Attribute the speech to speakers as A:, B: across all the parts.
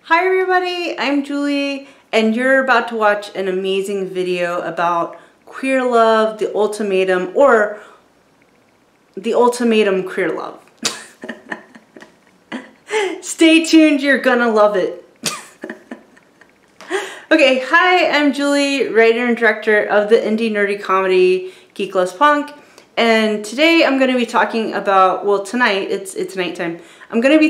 A: Hi everybody, I'm Julie, and you're about to watch an amazing video about queer love, the ultimatum, or the ultimatum queer love. Stay tuned, you're gonna love it. Okay, hi, I'm Julie, writer and director of the indie nerdy comedy Geek Loves Punk, and today I'm going to be talking about, well, tonight, it's nighttime, I'm going to be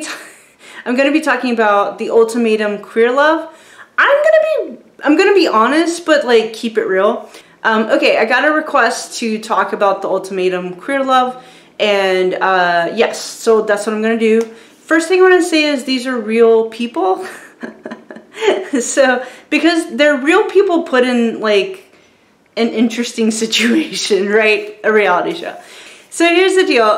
A: talking about the ultimatum queer love. I'm gonna be honest, but like keep it real. Okay, I got a request to talk about the ultimatum queer love, and yes, so that's what I'm gonna do. First thing I want to say is these are real people. So because they're real people put in like an interesting situation, right? A reality show. So here's the deal,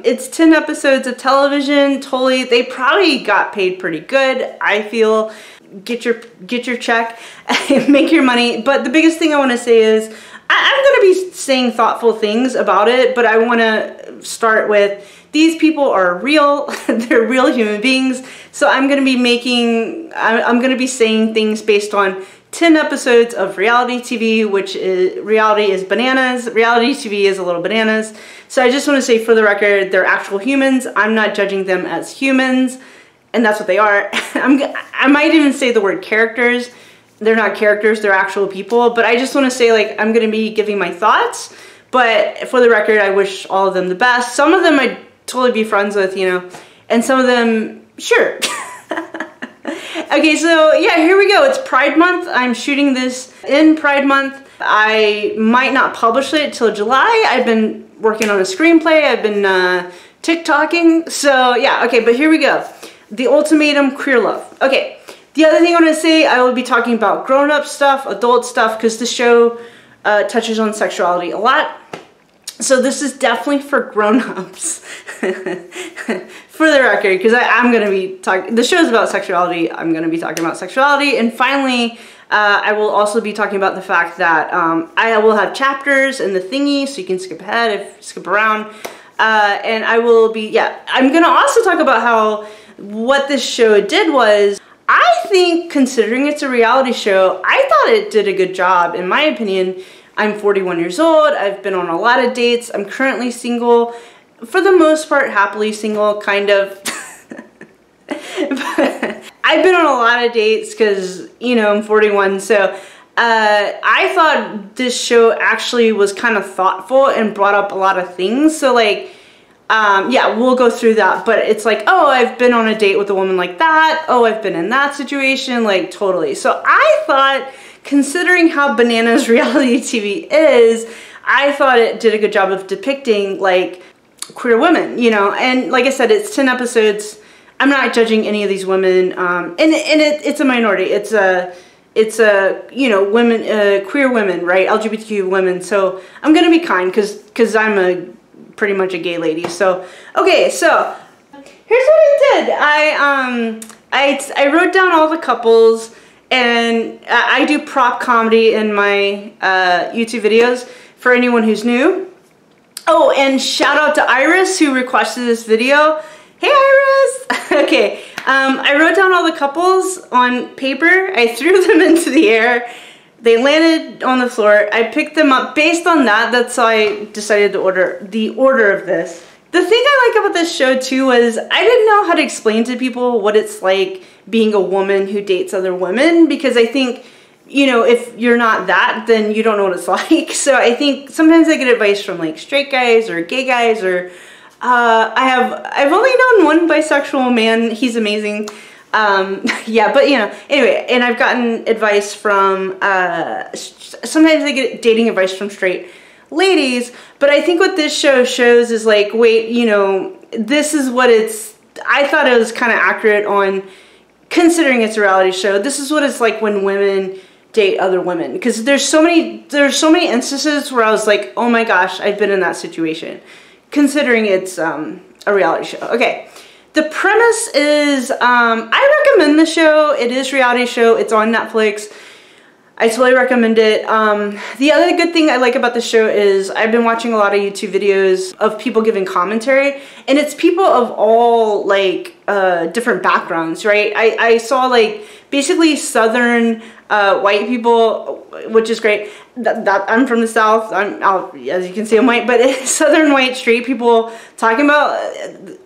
A: it's 10 episodes of television, totally, they probably got paid pretty good, I feel. Get your check, make your money, but the biggest thing I want to say is, I'm going to be saying thoughtful things about it, but I want to start with, these people are real, they're real human beings, so I'm going to be saying things based on 10 episodes of reality TV, which is, reality is bananas. Reality TV is a little bananas. So I just want to say for the record, they're actual humans. I'm not judging them as humans, and that's what they are. I might even say the word characters. They're not characters, they're actual people, but I just want to say, like, I'm going to be giving my thoughts, but for the record, I wish all of them the best. Some of them I'd totally be friends with, you know, and some of them, sure. Okay, so yeah, here we go. It's Pride Month. I'm shooting this in Pride Month. I might not publish it till July. I've been working on a screenplay. I've been TikToking. So yeah, okay, but here we go. The ultimatum queer love. Okay, the other thing I want to say, I will be talking about grown-up stuff, adult stuff, because the show touches on sexuality a lot. So this is definitely for grown-ups. For the record, because I'm going to be talking, the show's about sexuality, I'm going to be talking about sexuality, and finally, I will also be talking about the fact that I will have chapters in the thingy, so you can skip ahead, skip around, and I will be, yeah, I'm going to also talk about how, what this show did was, I think, considering it's a reality show, I thought it did a good job, in my opinion. I'm 41 years old, I've been on a lot of dates, I'm currently single, for the most part happily single, kind of. But I've been on a lot of dates because, you know, I'm 41, so I thought this show actually was kind of thoughtful and brought up a lot of things, so like, yeah, we'll go through that, but it's like, oh, I've been on a date with a woman like that, oh, I've been in that situation, like, totally. So I thought, considering how bananas reality TV is, I thought it did a good job of depicting, like, queer women, you know, and like I said, it's 10 episodes. I'm not judging any of these women, and it's a minority. It's a you know, women, queer women, right? LGBTQ women. So I'm gonna be kind, cause I'm pretty much a gay lady. So okay, so here's what I did. I wrote down all the couples, and I do prop comedy in my YouTube videos for anyone who's new. Oh, and shout out to Iris who requested this video. Hey Iris! Okay, I wrote down all the couples on paper. I threw them into the air. They landed on the floor. I picked them up based on that. That's how I decided to order the order of this. The thing I like about this show too was I didn't know how to explain to people what it's like being a woman who dates other women, because I think, you know, if you're not that, then you don't know what it's like. So I think sometimes I get advice from like straight guys or gay guys, or I've only known one bisexual man. He's amazing. Yeah, but you know, anyway, and I've gotten advice from, sometimes I get dating advice from straight ladies, but I think what this show shows is like, wait, you know, this is what it's, I thought it was kind of accurate on, considering it's a reality show, this is what it's like when women date other women, because there's so many instances where I was like, oh my gosh, I've been in that situation, considering it's a reality show. Okay, the premise is, I recommend the show. It is a reality show, it's on Netflix. I totally recommend it. The other good thing I like about the show is I've been watching a lot of YouTube videos of people giving commentary, and it's people of all, like, different backgrounds, right? I saw like basically Southern white people, which is great. That I'm from the South. As you can see, I'm white, but Southern white straight people talking about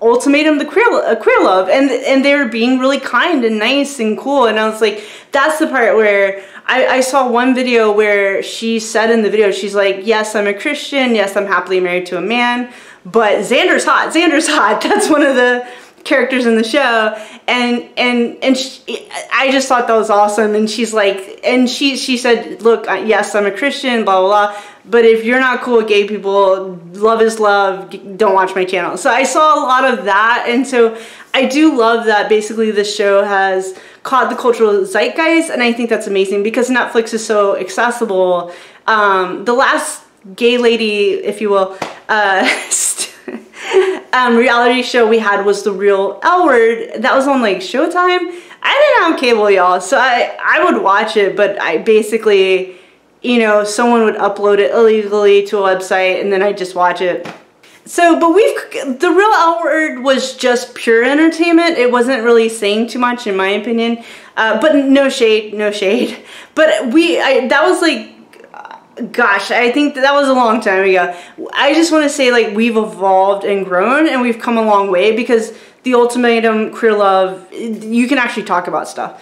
A: Ultimatum, the queer love, and they were being really kind and nice and cool. And I was like, that's the part where I saw one video where she said in the video, she's like, yes, I'm a Christian. Yes, I'm happily married to a man, but Xander's hot. Xander's hot. That's one of the characters in the show, and I just thought that was awesome. And she's like, and she said, look, yes, I'm a Christian, blah, blah, blah, but if you're not cool with gay people, love is love, don't watch my channel. So I saw a lot of that, and so I do love that basically this show has caught the cultural zeitgeist, and I think that's amazing because Netflix is so accessible. The last gay lady, if you will, reality show we had was The Real L Word. That was on like Showtime. I didn't have cable, y'all, so I would watch it, but I basically, you know, someone would upload it illegally to a website and then I just watch it. So, but The Real L Word was just pure entertainment. It wasn't really saying too much in my opinion, but no shade, no shade. But that was like, gosh, I think that was a long time ago. I just want to say, like, we've evolved and grown and we've come a long way because the Ultimatum queer love, you can actually talk about stuff.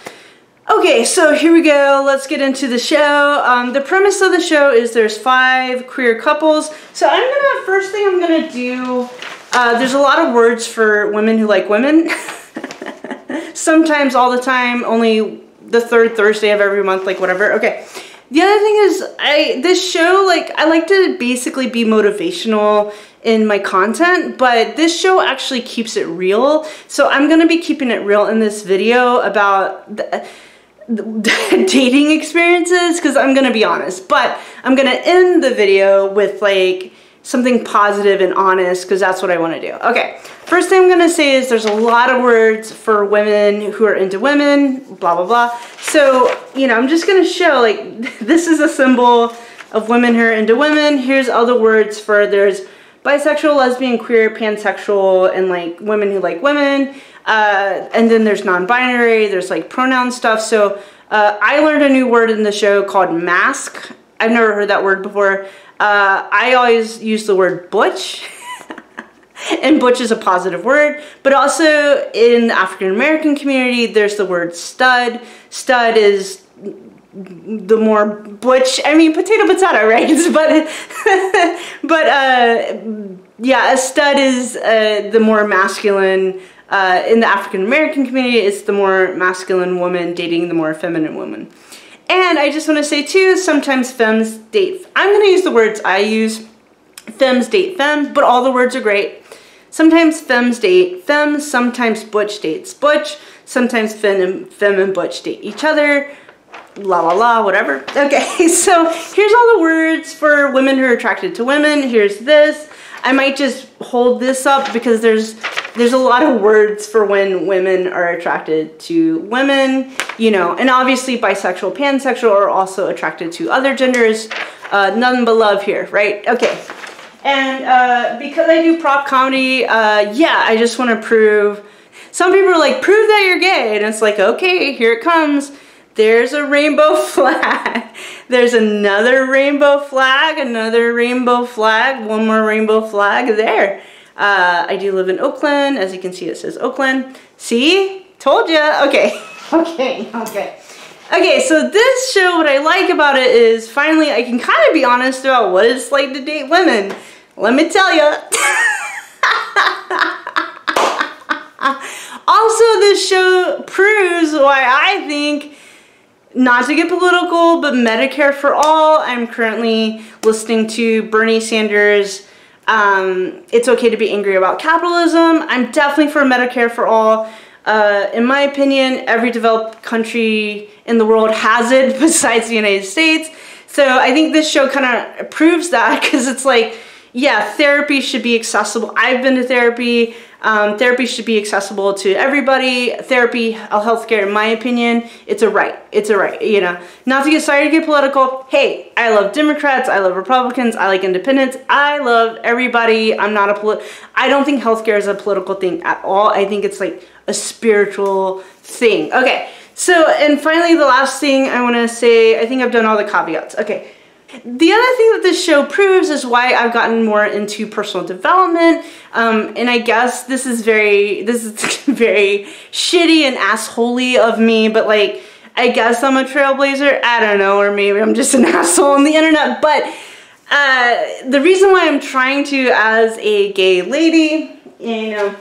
A: Okay, so here we go. Let's get into the show. The premise of the show is there's 5 queer couples. So first thing I'm gonna do, there's a lot of words for women who like women. Sometimes, all the time, only the 3rd Thursday of every month, like whatever. Okay. The other thing is, this show, like, I like to basically be motivational in my content, but this show actually keeps it real. So I'm going to be keeping it real in this video about the dating experiences, because I'm going to be honest. But I'm going to end the video with, like, something positive and honest, because that's what I want to do. Okay, first thing I'm going to say is there's a lot of words for women who are into women, blah, blah, blah. So, you know, I'm just going to show, like, this is a symbol of women who are into women. Here's other words for, there's bisexual, lesbian, queer, pansexual, and, like, women who like women. And then there's non-binary, there's, like, pronoun stuff. So I learned a new word in the show called mask. I've never heard that word before. I always use the word butch, and butch is a positive word, but also in the African American community, there's the word stud. Stud is the more butch, I mean, potato, right? Yeah, a stud is the more masculine. In the African American community, it's the more masculine woman dating the more feminine woman. And I just want to say too, sometimes femmes date. I'm going to use the words I use. Femmes date femmes, but all the words are great. Sometimes femmes date femmes, sometimes butch dates butch, sometimes femme and butch date each other, la la la, whatever. Okay, so here's all the words for women who are attracted to women. Here's this. I might just hold this up because there's a lot of words for when women are attracted to women, you know, and obviously bisexual, pansexual are also attracted to other genders. None but love here, right? Okay. And because I do prop comedy, yeah, I just want to prove, some people are like, prove that you're gay. And it's like, okay, here it comes. There's a rainbow flag. There's another rainbow flag, one more rainbow flag there. I do live in Oakland. As you can see, it says Oakland. See? Told ya. Okay. Okay, so this show, what I like about it is finally I can kind of be honest about what it's like to date women. Let me tell you. Also, this show proves why I think, not to get political, but Medicare for all. I'm currently listening to Bernie Sanders' It's Okay to Be Angry About Capitalism. I'm definitely for Medicare for all. In my opinion, every developed country in the world has it besides the United States. So I think this show kind of proves that, because it's like, yeah, therapy should be accessible. I've been to therapy. Therapy should be accessible to everybody. Therapy, healthcare, in my opinion, it's a right. It's a right, you know. Not to get started to get political. Hey, I love Democrats. I love Republicans. I like independents. I love everybody. I don't think healthcare is a political thing at all. I think it's like a spiritual thing. Okay, so, and finally the last thing I want to say, I think I've done all the caveats. Okay, the other thing that this show proves is why I've gotten more into personal development, and I guess this is very very shitty and assholey of me, but like, I guess I'm a trailblazer, I don't know, or maybe I'm just an asshole on the internet, but the reason why I'm trying to, as a gay lady, you know,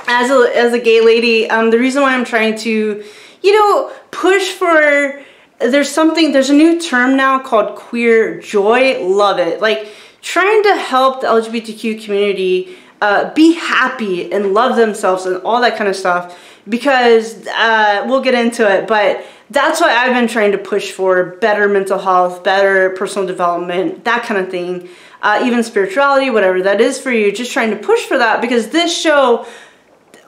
A: as a gay lady, the reason why I'm trying to, you know, push for, there's a new term now called queer joy, love it, like trying to help the LGBTQ community be happy and love themselves and all that kind of stuff, because we'll get into it, but that's why I've been trying to push for better mental health, better personal development, that kind of thing, even spirituality, whatever that is for you, just trying to push for that, because this show,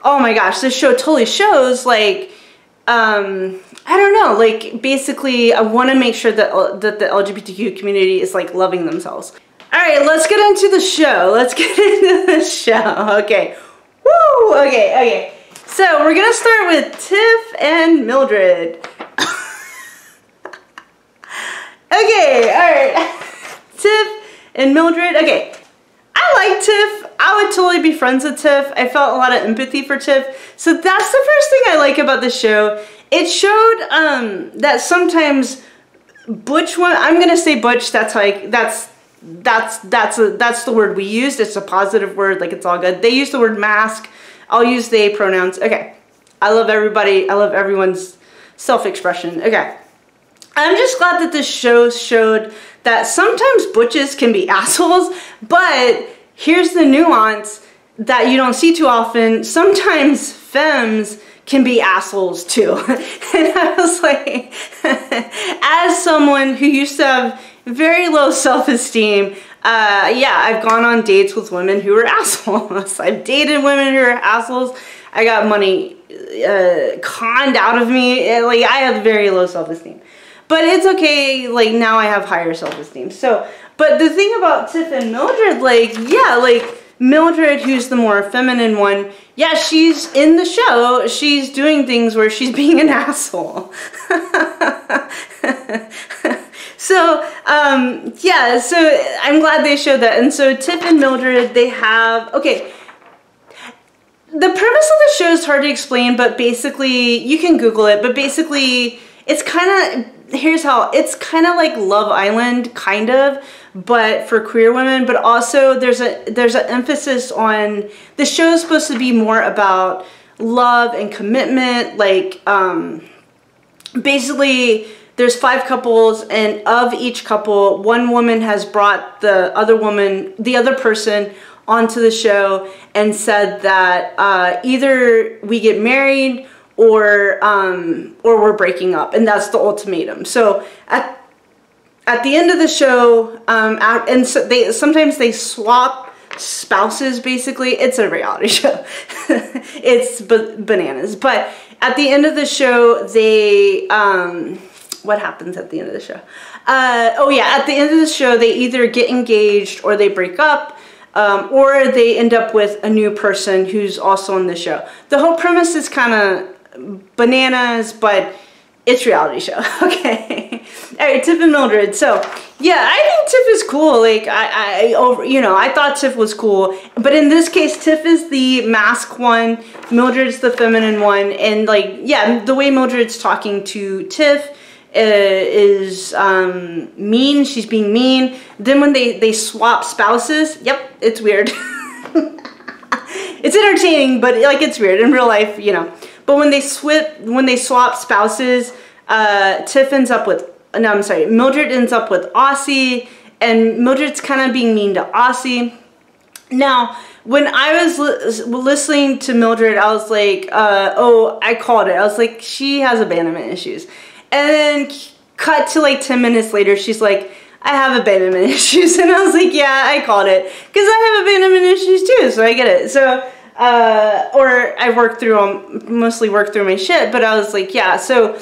A: oh my gosh, this show totally shows, like, I don't know, like, basically, I want to make sure that, that the LGBTQ community is, like, loving themselves. Alright, let's get into the show. Let's get into the show. Okay. Woo! Okay. So, we're gonna start with Tiff and Mildred. Okay, alright. Tiff and Mildred. Okay. I like Tiff. I would totally be friends with Tiff. I felt a lot of empathy for Tiff. So that's the first thing I like about the show. It showed that sometimes butch women, I'm gonna say butch, that's like, that's the word we used. It's a positive word, like it's all good. They use the word mask. I'll use they pronouns. Okay. I love everybody. I love everyone's self-expression. Okay. I'm just glad that this show showed that sometimes butches can be assholes, but here's the nuance that you don't see too often. Sometimes femmes can be assholes too. And I was like, as someone who used to have very low self-esteem, yeah, I've gone on dates with women who are assholes. I've dated women who are assholes. I got money conned out of me. Like, I have very low self-esteem. But it's okay, like, now I have higher self-esteem. So, but the thing about Tiff and Mildred, like, yeah, like, Mildred, who's the more feminine one, yeah, she's in the show, she's doing things where she's being an asshole. So, yeah, so I'm glad they showed that. And so Tiff and Mildred, they have, okay, the premise of the show is hard to explain, but basically, you can Google it, but basically, it's kind of, here's how, it's kind of like Love Island, kind of, but for queer women, but also there's an emphasis on, the show is supposed to be more about love and commitment, like, basically, there's 5 couples, and of each couple, one woman has brought the other person onto the show and said that either we get married or we're breaking up, and that's the ultimatum. So at the end of the show, and so sometimes they swap spouses. Basically, it's a reality show. It's bananas. But at the end of the show, they what happens at the end of the show? Oh yeah, at the end of the show, they either get engaged or they break up. Or they end up with a new person who's also on the show. The whole premise is kind of bananas, but it's a reality show. Okay. All right, Tiff and Mildred. So yeah, I think Tiff is cool. Like I thought Tiff was cool, but in this case, Tiff is the mask one, Mildred's the feminine one, and like, yeah, the way Mildred's talking to Tiff is mean. She's being mean. Then when they swap spouses, yep, it's weird. It's entertaining, but like, it's weird in real life, you know. But when they swap spouses, Tiff ends up with, no, I'm sorry, Mildred ends up with Aussie, and Mildred's kind of being mean to Aussie. Now, when I was listening to Mildred, I was like, oh, I called it. I was like, she has abandonment issues. And then cut to like 10 minutes later, she's like, I have abandonment issues. And I was like, yeah, I called it. Because I have abandonment issues too, so I get it. So, or I mostly worked through my shit, but I was like, yeah. So,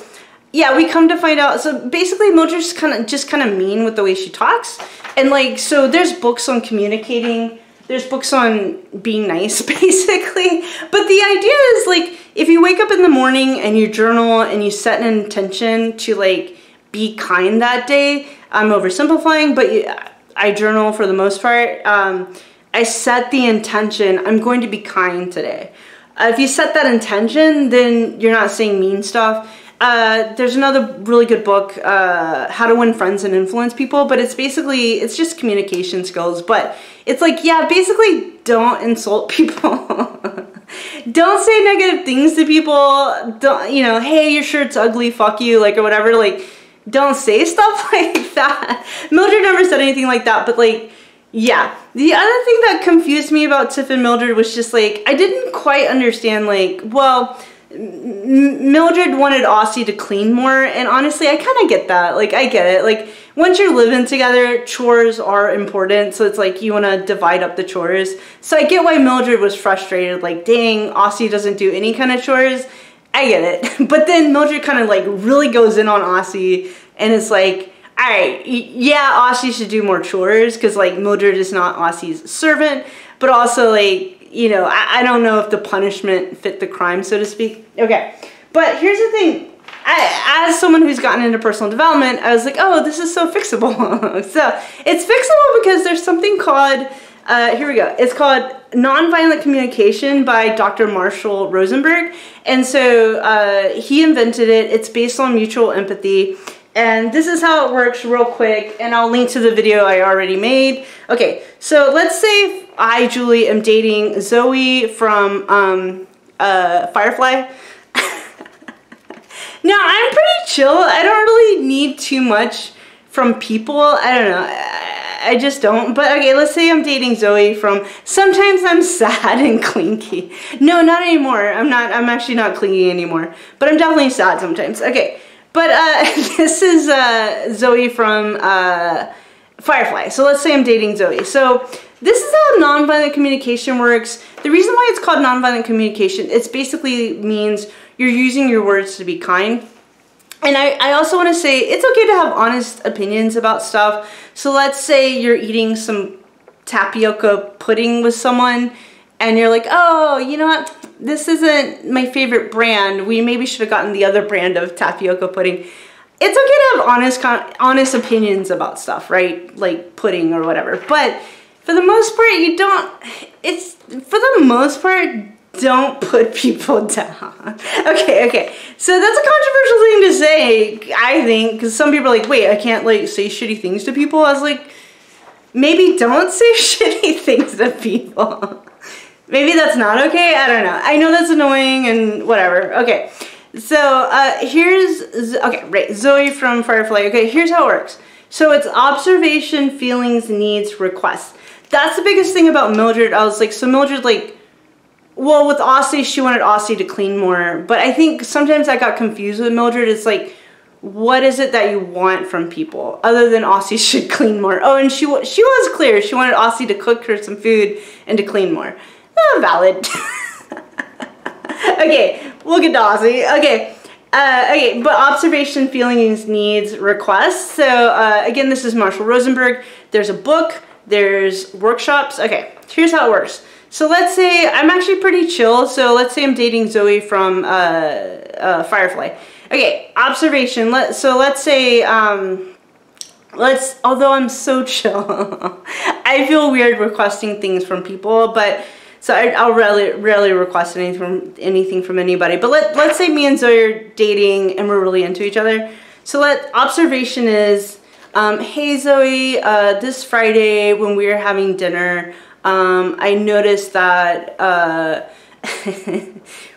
A: yeah, we come to find out. So basically, Mildred's just kind of mean with the way she talks. And like, so there's books on communicating. There's books on being nice, basically. But the idea is like, if you wake up in the morning and you journal and you set an intention to like be kind that day, I'm oversimplifying, but I journal for the most part. I set the intention, I'm going to be kind today. If you set that intention, then you're not saying mean stuff. There's another really good book, How to Win Friends and Influence People, but it's basically, it's just communication skills, but it's like, yeah, basically don't insult people. Don't say negative things to people. Don't, you know, hey, your shirt's ugly, fuck you, like, or whatever, like, don't say stuff like that. Mildred never said anything like that, but like, yeah. The other thing that confused me about Tiff and Mildred was just like, I didn't quite understand, like, well, Mildred wanted Aussie to clean more, and honestly, I kind of get that. Like, I get it. Like, once you're living together, chores are important, so it's like you want to divide up the chores. So I get why Mildred was frustrated, like, dang, Aussie doesn't do any kind of chores. I get it. But then Mildred kind of like really goes in on Aussie, and it's like, all right, yeah, Aussie should do more chores, because like Mildred is not Aussie's servant, but also like, you know, I don't know if the punishment fit the crime, so to speak. Okay, but here's the thing. As someone who's gotten into personal development, I was like, oh, this is so fixable. So it's fixable because there's something called, here we go. It's called Nonviolent Communication by Dr. Marshall Rosenberg. And so he invented it. It's based on mutual empathy. And this is how it works real quick. And I'll link to the video I already made. Okay, so let's say I, Julie, am dating Zoe from Firefly. Now, I'm pretty chill. I don't really need too much from people. I don't know. I just don't. But okay, let's say I'm dating Zoe from Sometimes I'm Sad and Clingy. No, not anymore. I'm actually not clingy anymore. But I'm definitely sad sometimes. Okay. But this is Zoe from Firefly. So let's say I'm dating Zoe. So this is how nonviolent communication works. The reason why it's called nonviolent communication, it basically means you're using your words to be kind. And I also want to say it's okay to have honest opinions about stuff. So let's say you're eating some tapioca pudding with someone and you're like, oh, you know what? This isn't my favorite brand. We maybe should have gotten the other brand of tapioca pudding. It's okay to have honest opinions about stuff, right? Like pudding or whatever. But for the most part, don't put people down. Okay. So that's a controversial thing to say, I think, because some people are like, wait, I can't like say shitty things to people. I was like, maybe don't say shitty things to people. Maybe that's not okay. I don't know. I know that's annoying and whatever. Okay. So right, Zoe from Firefly. Okay, here's how it works. So it's observation, feelings, needs, requests. That's the biggest thing about Mildred. I was like, so Mildred, like, well, with Aussie, she wanted Aussie to clean more. But I think sometimes I got confused with Mildred. It's like, what is it that you want from people other than Aussie should clean more? Oh, and she was clear. She wanted Aussie to cook her some food and to clean more. Valid. Okay, we'll get to Aussie. Okay, but observation, feelings, needs, requests. So again, this is Marshall Rosenberg. There's a book, there's workshops. Okay, here's how it works. So let's say I'm actually pretty chill. So let's say I'm dating Zoe from Firefly. Okay, observation. Let's say although I'm so chill, I feel weird requesting things from people, but so I'll rarely request anything from anybody. But let's say me and Zoe are dating and we're really into each other. So observation is, hey Zoe, this Friday when we were having dinner, I noticed that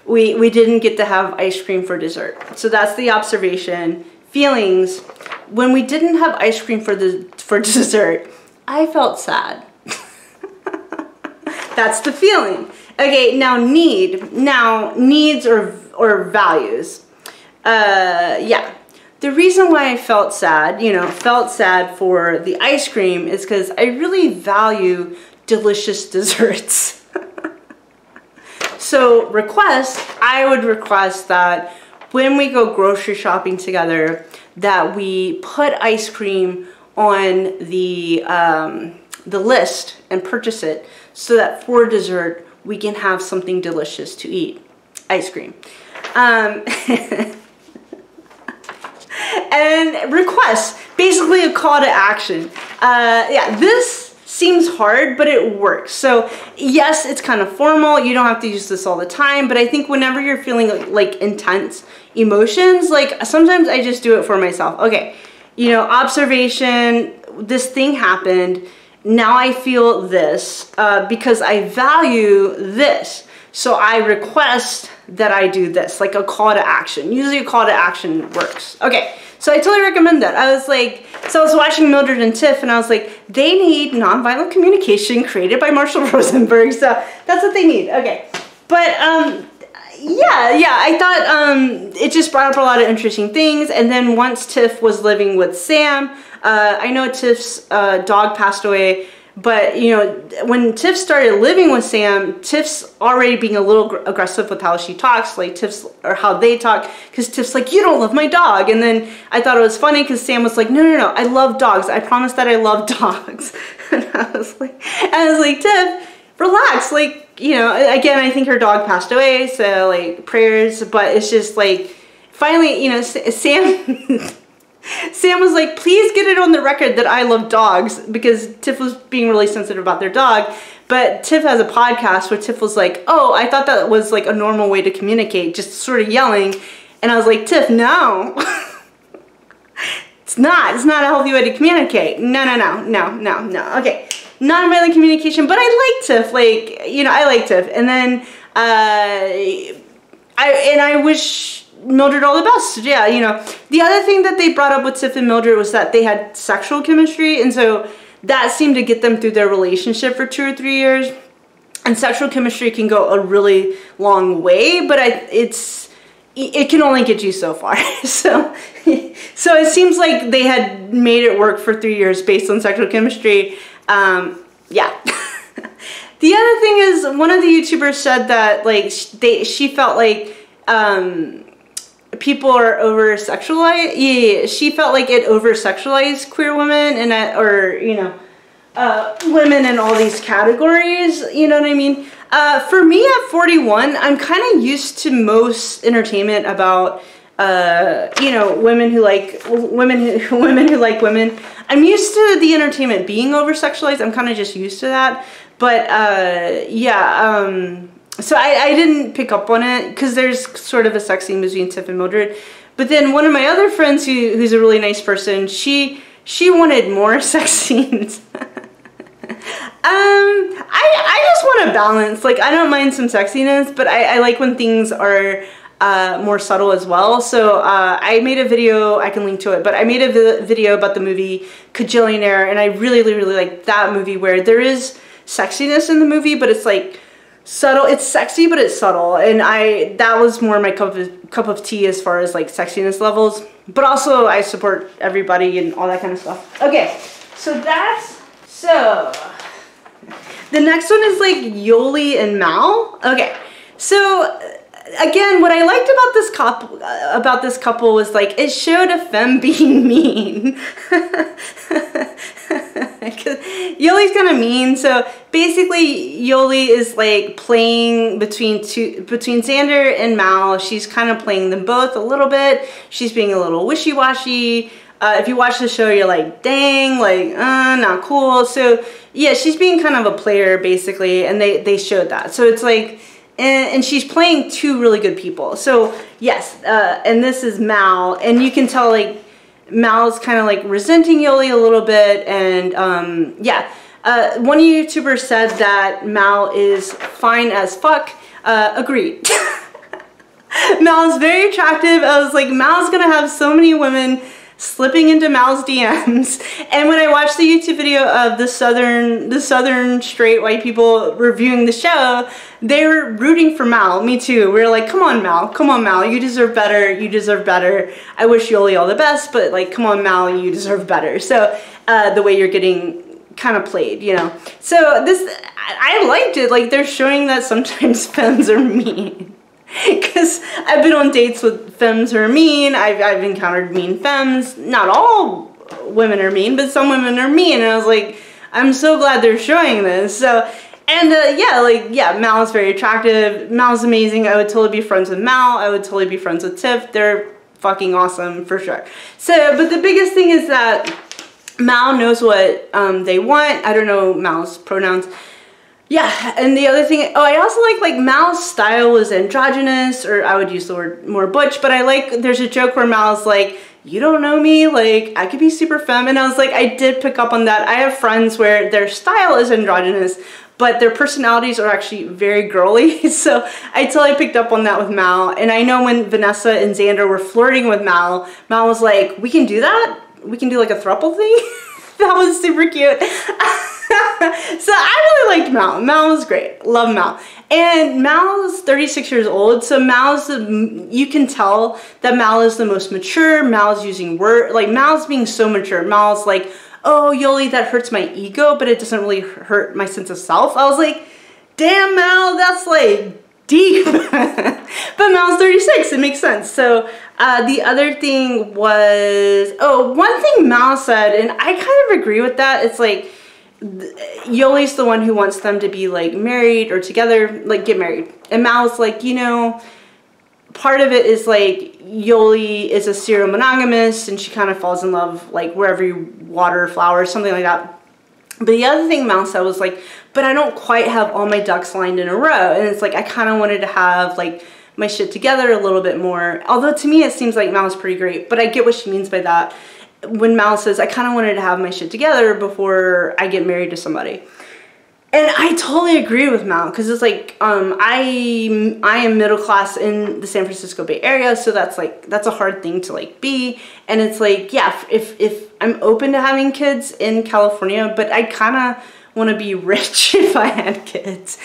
A: we didn't get to have ice cream for dessert. So that's the observation. Feelings, when we didn't have ice cream for dessert, I felt sad. That's the feeling. Okay, now needs or values. Yeah. The reason why I felt sad, for the ice cream is because I really value delicious desserts. So request, I would request that when we go grocery shopping together, that we put ice cream on the list and purchase it so that for dessert we can have something delicious to eat. ice cream. And requests, basically a call to action. Yeah, this seems hard, but it works. So yes, it's kind of formal. You don't have to use this all the time, but I think whenever you're feeling like intense emotions, like sometimes I just do it for myself. Okay, you know, observation, this thing happened. Now I feel this because I value this. So I request that I do this, like a call to action. Usually a call to action works. Okay, so I totally recommend that. I was like, so I was watching Mildred and Tiff, and I was like, they need nonviolent communication created by Marshall Rosenberg. So that's what they need. Okay, but yeah, I thought it just brought up a lot of interesting things. And then once Tiff was living with Sam, I know Tiff's dog passed away. But, you know, when Tiff started living with Sam, Tiff's already being a little aggressive with how she talks, like Tiff's, or how they talk, because Tiff's like, you don't love my dog. And then I thought it was funny because Sam was like, no, I love dogs. I promise that I love dogs. And I was like, Tiff, relax. Like, you know, again, I think her dog passed away, so like prayers, but it's just like, finally, you know, Sam was like, please get it on the record that I love dogs, because Tiff was being really sensitive about their dog. But Tiff has a podcast where Tiff was like, oh, I thought that was like a normal way to communicate, just sort of yelling. And I was like, Tiff, no. It's not a healthy way to communicate. No. Okay, nonviolent communication, but I like Tiff, like, you know, I like Tiff. And then, I wish Mildred all the best. Yeah, you know, the other thing that they brought up with Tiff and Mildred was that they had sexual chemistry, and so that seemed to get them through their relationship for 2 or 3 years. And sexual chemistry can go a really long way, but it can only get you so far. So it seems like they had made it work for 3 years based on sexual chemistry. Yeah. The other thing is, one of the YouTubers said that like she felt like people are over-sexualized. Yeah, she felt like it over-sexualized queer women, and or, you know, women in all these categories, you know what I mean? For me at 41, I'm kind of used to most entertainment about, you know, women who like women who like women. I'm used to the entertainment being over-sexualized. I'm kind of just used to that. But, yeah, so I didn't pick up on it because there's sort of a sex scene between Tiff and Mildred. But then one of my other friends who's a really nice person, she wanted more sex scenes. I just want a balance. Like, I don't mind some sexiness, but I like when things are more subtle as well. So I made a video, I can link to it, but I made a video about the movie Kajillionaire, and I really like that movie, where there is sexiness in the movie, but it's like subtle. It's sexy, but it's subtle, and that was more my cup of tea as far as like sexiness levels. But also I support everybody and all that kind of stuff. Okay, so the next one is like Yoly and Mal. Okay, so again, what I liked about this couple was like it showed a femme being mean. Yoly's kind of mean, so basically Yoly is like playing between Xander and Mal. She's kind of playing them both a little bit. She's being a little wishy-washy. If you watch the show, you're like, dang, like, not cool. So yeah, she's being kind of a player basically, and they showed that. So it's like, and she's playing two really good people. So yes, and this is Mal, and you can tell like Mal's kind of like resenting Yoly a little bit, and yeah. One YouTuber said that Mal is fine as fuck. Agreed. Mal's very attractive. I was like, Mal's gonna have so many women slipping into Mal's DMs. And when I watched the YouTube video of the southern straight white people reviewing the show, they were rooting for Mal. Me too. We were like, come on Mal, you deserve better, I wish Yoly all the best, but like, come on Mal, you deserve better. So the way you're getting kind of played, you know. So this, I liked it. Like, they're showing that sometimes femmes are mean. Because I've been on dates with femmes who are mean. I've encountered mean femmes. Not all women are mean, but some women are mean. And I was like, I'm so glad they're showing this. So, And yeah, Mal is very attractive. Mal's amazing. I would totally be friends with Mal. I would totally be friends with Tiff. They're fucking awesome for sure. So, but the biggest thing is that Mal knows what they want. I don't know Mal's pronouns. Yeah, and the other thing, I also like Mal's style is androgynous, or I would use the word more butch, but I like, there's a joke where Mal's like, you don't know me, like, I could be super femme, and I was like, I did pick up on that. I have friends where their style is androgynous, but their personalities are actually very girly, so I totally picked up on that with Mal, and I know when Vanessa and Xander were flirting with Mal, Mal was like, we can do that? We can do like a throuple thing? That was super cute. So I really liked Mal. Mal was great. Love Mal. And Mal's 36 years old, so you can tell that Mal is the most mature. Mal's using Mal's being so mature. Mal's like, oh, Yoly, that hurts my ego, but it doesn't really hurt my sense of self. I was like, damn, Mal, that's like deep. But Mal's 36, it makes sense. So the other thing was, one thing Mal said, and I kind of agree with that. It's like, Yoly's the one who wants them to be like married or together, like get married. And Mal's like, you know, part of it is like Yoly is a serial monogamist and she kind of falls in love like wherever you water flowers, something like that. But the other thing Mal said was like, but I don't quite have all my ducks lined in a row. And it's like, I kind of wanted to have like my shit together a little bit more. Although to me, it seems like Mal's pretty great, but I get what she means by that. When Mal says, I kind of wanted to have my shit together before I get married to somebody. And I totally agree with Mal, because it's like, I am middle class in the San Francisco Bay Area, so that's a hard thing to like be. And it's like, yeah, if I'm open to having kids in California, but I kind of want to be rich if I had kids,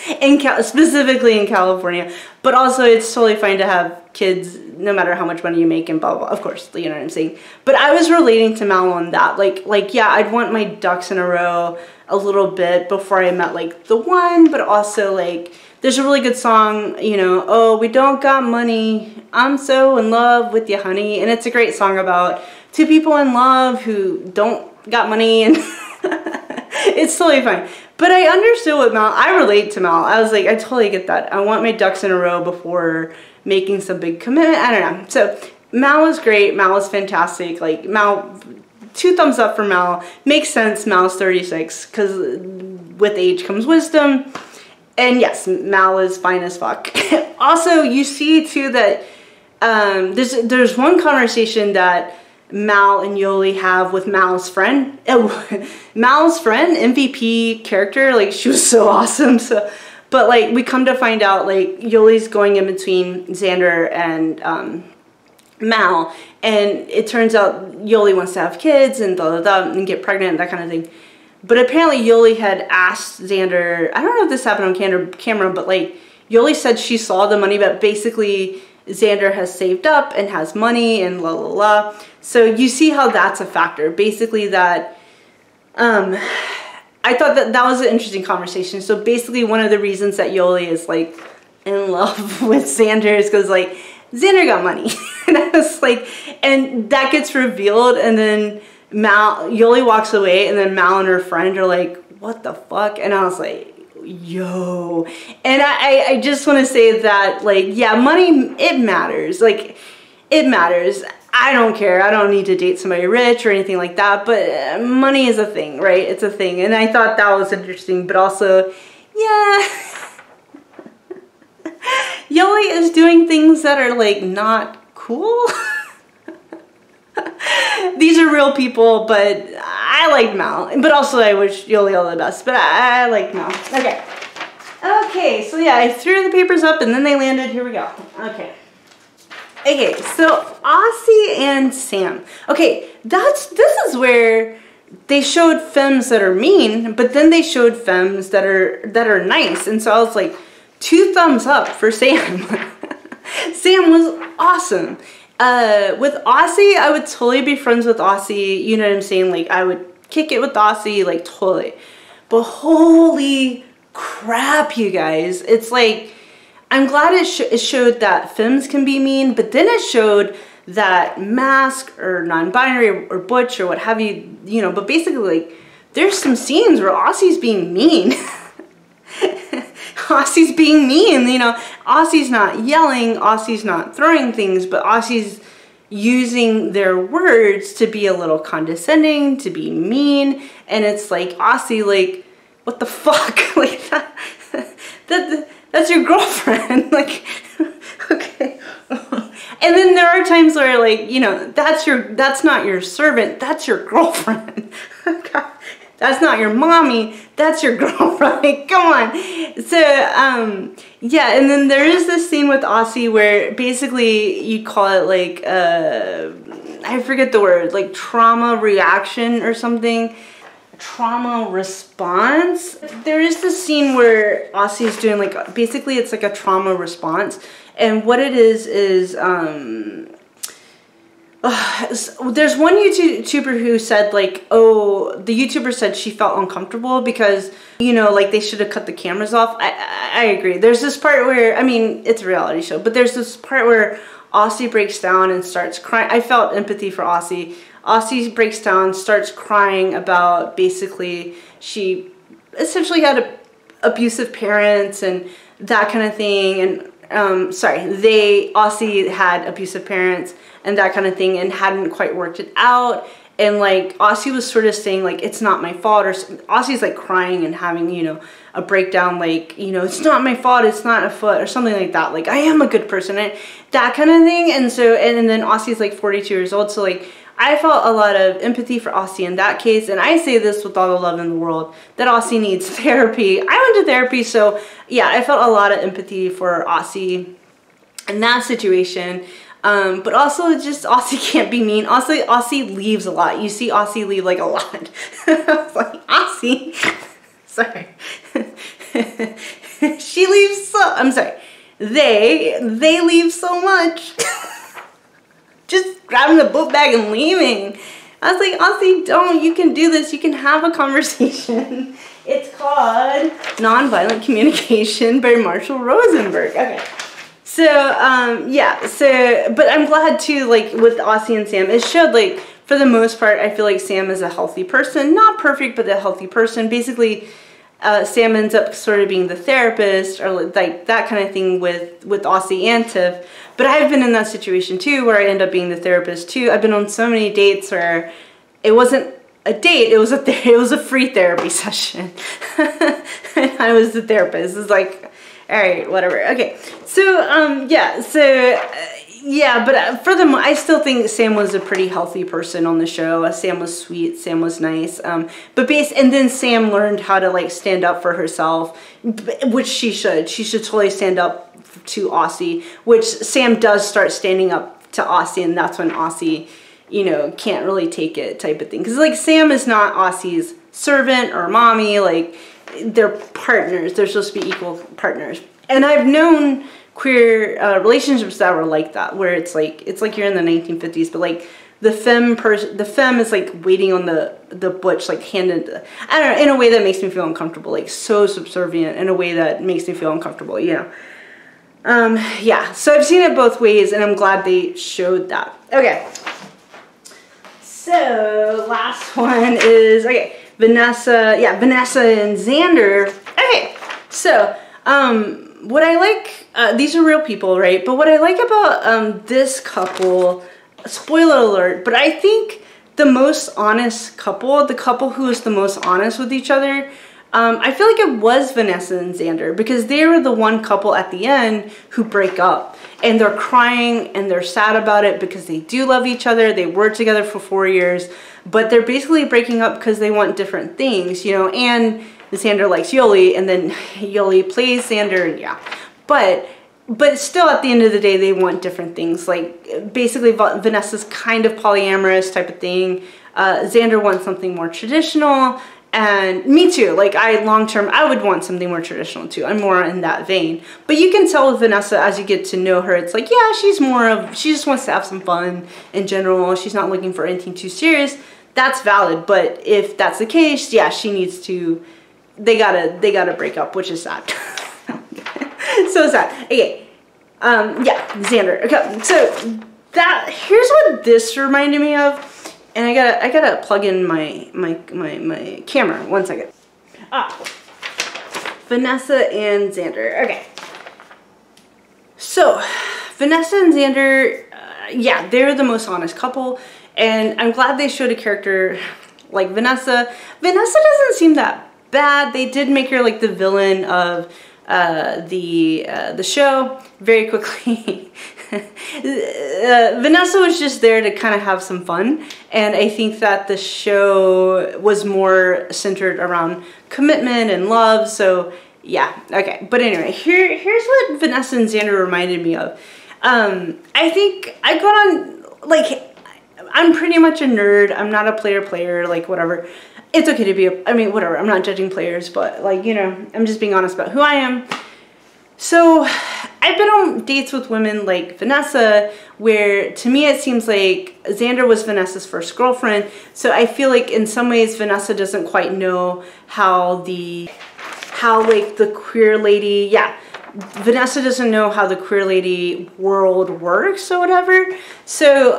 A: specifically in California. But also, it's totally fine to have kids no matter how much money you make and blah, blah, blah. Of course, you know what I'm saying. But I was relating to Mal on that. Like yeah, I'd want my ducks in a row a little bit before I met like the one, but also like, there's a really good song, you know, oh, we don't got money, I'm so in love with you, honey. And it's a great song about two people in love who don't got money, and it's totally fine. But I understood what Mal, I relate to Mal. I was like, I totally get that. I want my ducks in a row before making some big commitment. I don't know. So Mal was great. Mal was fantastic. Like Mal, 2 thumbs up for Mal. Makes sense. Mal's 36 because with age comes wisdom. And yes, Mal is fine as fuck. Also, you see too that there's one conversation that Mal and Yoly have with Mal's friend. Mal's friend, MVP character, like she was so awesome. So, but like we come to find out like Yoly's going in between Xander and Mal, and it turns out Yoly wants to have kids and blah, blah, blah, and get pregnant, that kind of thing. But apparently Yoly had asked Xander, I don't know if this happened on camera, but like Yoly said she saw the money, but basically Xander has saved up and has money and la la la. So you see how that's a factor. Basically that, I thought that was an interesting conversation. So basically one of the reasons that Yoly is like in love with Xander is because like Xander got money. And I was like, and that gets revealed, and then Yoly walks away, and then Mal and her friend are like, what the fuck? And I was like, yo. And I just want to say that, like, yeah, money, it matters. Like, it matters. I don't care. I don't need to date somebody rich or anything like that, but money is a thing, right? It's a thing. And I thought that was interesting, but also, yeah, Yoly is doing things that are, like, not cool. These are real people, but I like Mal. But also I wish Yoly all the best, but I like Mal. Okay. Okay, so yeah, I threw the papers up and then they landed. Here we go. Okay. Okay, so Aussie and Sam. Okay, this is where they showed femmes that are mean, but then they showed femmes that are nice. And so I was like, 2 thumbs up for Sam. Sam was awesome. With Aussie, I would totally be friends with Aussie. You know what I'm saying? Like, I would kick it with Aussie, like, totally. But holy crap, you guys. It's like, I'm glad it showed that femmes can be mean, but then it showed that mask or non-binary or butch or what have you, you know, but basically, like, there's some scenes where Aussie's being mean. Aussie's being mean, you know. Aussie's not yelling, Aussie's not throwing things, but Aussie's using their words to be a little condescending, to be mean, and it's like, Aussie, like, what the fuck? Like, that's your girlfriend. Like, okay. And then there are times where, like, you know, that's not your servant, that's your girlfriend. That's not your mommy, that's your girlfriend. Like, come on. So, yeah, and then there is this scene with Aussie where basically you call it like, I forget the word, like trauma reaction or something. Trauma response. There is this scene where Aussie is doing like, basically it's like a trauma response. And what it is there's one YouTuber who said like, oh, the YouTuber said she felt uncomfortable because, you know, like they should have cut the cameras off. I agree. There's this part where, I mean, it's a reality show, but there's this part where Aussie breaks down and starts crying. I felt empathy for Aussie. Aussie breaks down, starts crying about basically she essentially had abusive parents and that kind of thing. And Aussie had abusive parents and that kind of thing and hadn't quite worked it out. And like Aussie was sort of saying like, it's not my fault, or Aussie's like crying and having, you know, a breakdown like, you know, it's not my fault, it's not a foot, or something like that. Like, I am a good person, and that kind of thing. And so, and then Aussie's like 42 years old. So like, I felt a lot of empathy for Aussie in that case, and I say this with all the love in the world, that Aussie needs therapy. I went to therapy, so yeah, I felt a lot of empathy for Aussie in that situation. But also just Aussie can't be mean. Aussie leaves a lot. You see Aussie leave like a lot. I was like, Aussie, sorry. She leaves so, I'm sorry. They leave so much. Just grabbing the book bag and leaving. I was like, Aussie, don't, you can do this. You can have a conversation. It's called Nonviolent Communication by Marshall Rosenberg. Okay. So, yeah, so, but I'm glad too, like, with Aussie and Sam, it showed, like, for the most part, I feel like Sam is a healthy person. Not perfect, but a healthy person. Basically, Sam ends up sort of being the therapist, or, like, that kind of thing with Aussie and Tiff. But I've been in that situation, too, where I end up being the therapist, too. I've been on so many dates where it wasn't a date, it was a free therapy session. And I was the therapist. It's like, all right, whatever. Okay, so yeah, so yeah, but for them, I still think Sam was a pretty healthy person on the show. Sam was sweet, Sam was nice, and then Sam learned how to like stand up for herself, which she should. She should totally stand up to Aussie, which Sam does start standing up to Aussie, and that's when Aussie, you know, can't really take it type of thing. Because like Sam is not Aussie's servant or mommy, like they're partners. They're supposed to be equal partners. And I've known queer relationships that were like that, where it's like you're in the 1950s, but like the femme is like waiting on the butch, like handed, I don't know, in a way that makes me feel uncomfortable, like so subservient in a way that makes me feel uncomfortable, you know. Yeah, so I've seen it both ways, and I'm glad they showed that. Okay. So last one is, okay, Vanessa and Xander. Okay, so what I like, these are real people, right? But what I like about this couple, spoiler alert, but I think the most honest couple, the couple who is the most honest with each other, I feel like it was Vanessa and Xander, because they were the one couple at the end who break up, and they're crying and they're sad about it because they do love each other. They were together for 4 years, but they're basically breaking up because they want different things, you know. And Xander likes Yoly, and then Yoly plays Xander, and yeah. But still, at the end of the day, they want different things. Like, basically, Vanessa's kind of polyamorous type of thing. Xander wants something more traditional. And me too, like long-term, I would want something more traditional too. I'm more in that vein. But you can tell with Vanessa, as you get to know her, it's like, yeah, she just wants to have some fun in general. She's not looking for anything too serious. That's valid. But if that's the case, yeah, she needs to, they gotta break up, which is sad. So sad. Okay. Yeah, Xander. Okay, so here's what this reminded me of. And I gotta plug in my camera. 1 second. Vanessa and Xander. Okay. So, Vanessa and Xander, yeah, they're the most honest couple, and I'm glad they showed a character like Vanessa. Vanessa doesn't seem that bad. They did make her like the villain of the show very quickly. Vanessa was just there to kind of have some fun, and I think that the show was more centered around commitment and love. So yeah, okay. But anyway, here's what Vanessa and Xander reminded me of. I think I got on, like, I'm pretty much a nerd. I'm not a player, like, whatever. It's okay to be I mean, whatever. I'm not judging players, but, like, you know, I'm just being honest about who I am. So, I've been on dates with women like Vanessa, where to me it seems like Xander was Vanessa's first girlfriend. So I feel like in some ways Vanessa doesn't quite know how like the queer lady, yeah, Vanessa doesn't know how the queer lady world works or whatever. So,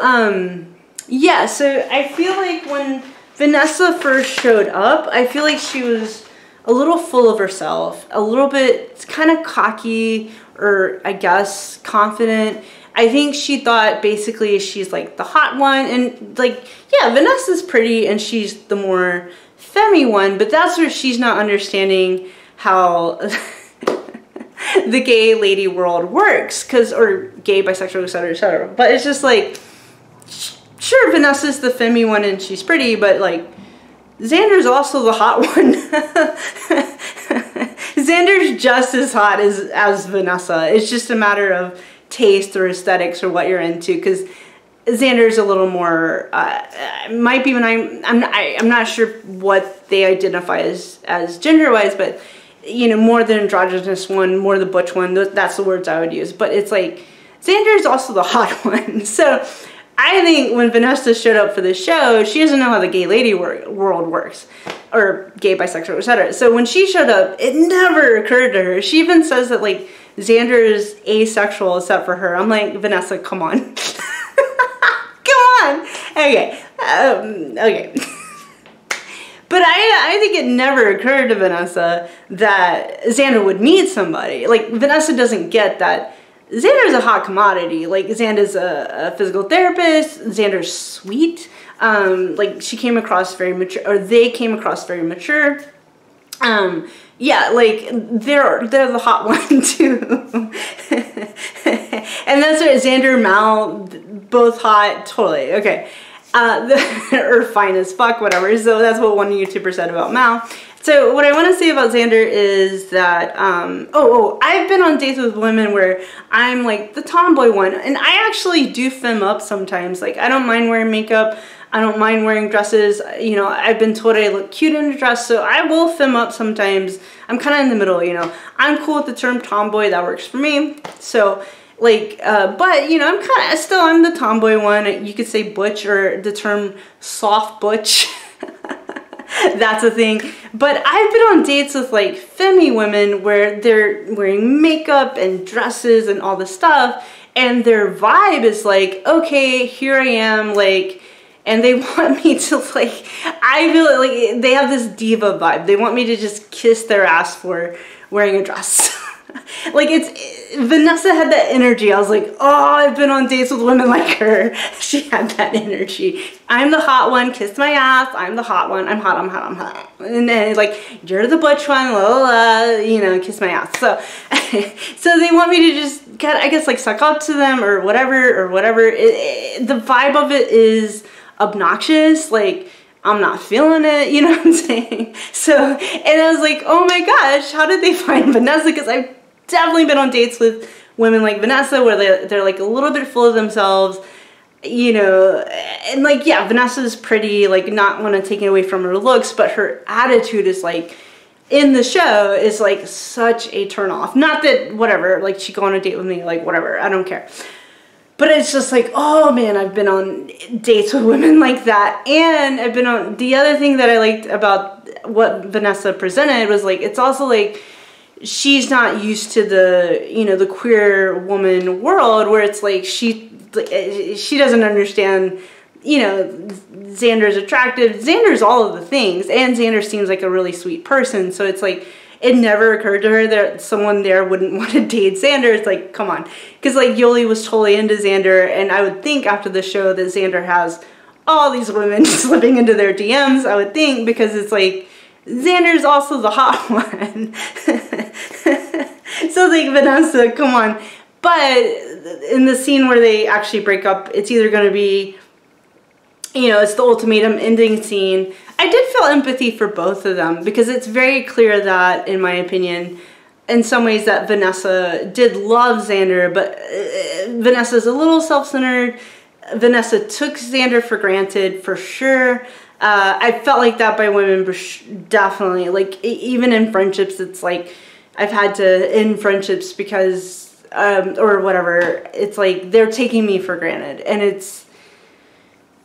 A: yeah, so I feel like when Vanessa first showed up, I feel like she was a little full of herself, a little bit kind of cocky, or I guess confident. I think she thought basically she's like the hot one, and like, yeah, Vanessa's pretty and she's the more femmy one, but that's where she's not understanding how the gay lady world works, or gay, bisexual, etc., etc. But it's just like, sure, Vanessa's the femmy one and she's pretty, but like, Xander's also the hot one. Xander's just as hot as Vanessa. It's just a matter of taste or aesthetics or what you're into, because Xander's a little more, might be when I'm not sure what they identify as gender-wise, but, you know, more the androgynous one, more the butch one, that's the words I would use. But it's like, Xander's also the hot one. So I think when Vanessa showed up for the show, she doesn't know how the gay lady world works, or gay, bisexual, etc. So when she showed up, it never occurred to her. She even says that, like, Xander is asexual except for her. I'm like, Vanessa, come on. Come on. Okay. Okay. But I think it never occurred to Vanessa that Xander would meet somebody. Like, Vanessa doesn't get that Xander's a hot commodity. Like, Xander's a physical therapist. Xander's sweet. Like, she came across very mature, or they came across very mature. Yeah, like, they're the hot one too. And that's what Xander, Mal, both hot, totally, okay. Or fine as fuck, whatever. So that's what one YouTuber said about Mal. So what I want to say about Xander is that, I've been on dates with women where I'm like the tomboy one, and I actually do femme up sometimes. Like, I don't mind wearing makeup. I don't mind wearing dresses. You know, I've been told I look cute in a dress, so I will femme up sometimes. I'm kind of in the middle, you know. I'm cool with the term tomboy. That works for me. So, like, but, you know, I'm the tomboy one. You could say butch, or the term soft butch. That's a thing. But I've been on dates with, like, femmy women where they're wearing makeup and dresses and all this stuff, and their vibe is like, okay, here I am, like, and they want me to, like, I feel like they have this diva vibe. They want me to just kiss their ass for wearing a dress. Like, Vanessa had that energy. I was like, oh, I've been on dates with women like her. She had that energy. I'm the hot one, kiss my ass. I'm the hot one. I'm hot, I'm hot, I'm hot. And then, like, you're the butch one, la la la, you know, kiss my ass. So, so they want me to just, I guess, like, suck up to them or whatever, the vibe of it is obnoxious. Like, I'm not feeling it, you know what I'm saying? So, and I was like, oh my gosh, how did they find Vanessa? Because I've definitely been on dates with women like Vanessa where they're like a little bit full of themselves, you know, and like, yeah, Vanessa's pretty, like, not want to take it away from her looks, but her attitude is like, in the show, is like such a turn off. Not that, whatever, like, she go on a date with me, like, whatever, I don't care. But it's just like, oh man, I've been on dates with women like that. And I've been on, the other thing that I liked about what Vanessa presented was like, it's also like, she's not used to the, you know, the queer woman world where it's like, she doesn't understand, you know, Xander's attractive. Xander's all of the things. And Xander seems like a really sweet person. So it's like, it never occurred to her that someone there wouldn't want to date Xander. It's like, come on. Because like Yoly was totally into Xander, and I would think after the show that Xander has all these women slipping into their DMs, I would think, because it's like, Xander's also the hot one. So like, Vanessa, come on. But in the scene where they actually break up, it's either going to be, you know, it's the ultimatum ending scene. I did feel empathy for both of them, because it's very clear that, in my opinion, in some ways that Vanessa did love Xander, but Vanessa's a little self-centered. Vanessa took Xander for granted, for sure. I felt like that by women, definitely. Like, even in friendships, it's like, I've had to end friendships because, or whatever, it's like, they're taking me for granted. And it's,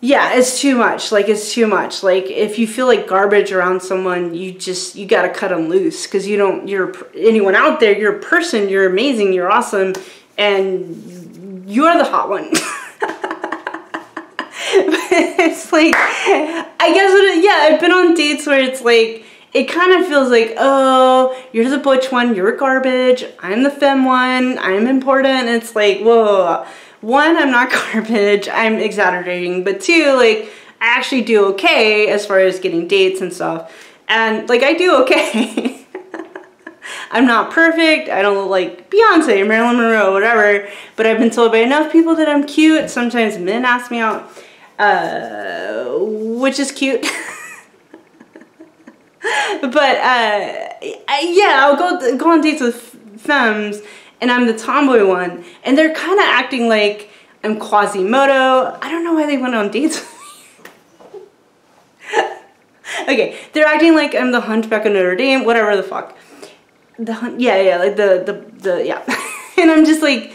A: yeah, it's too much. Like, it's too much. Like, if you feel like garbage around someone, you gotta cut them loose. Because you're anyone out there, you're a person, you're amazing, you're awesome, and you're the hot one. It's like, I guess, yeah, I've been on dates where it's like, it kind of feels like, oh, you're the butch one, you're garbage, I'm the femme one, I'm important. And it's like, whoa, one, I'm not garbage, I'm exaggerating, but two, like, I actually do okay as far as getting dates and stuff. And like, I do okay. I'm not perfect, I don't look like Beyonce, Marilyn Monroe, whatever, but I've been told by enough people that I'm cute. Sometimes men ask me out, which is cute. But yeah, I'll go on dates with femmes, and I'm the tomboy one, and they're kind of acting like I'm Quasimodo. I don't know why they went on dates with me. Okay, they're acting like I'm the Hunchback of Notre Dame, whatever the fuck. Yeah, like yeah. And I'm just like,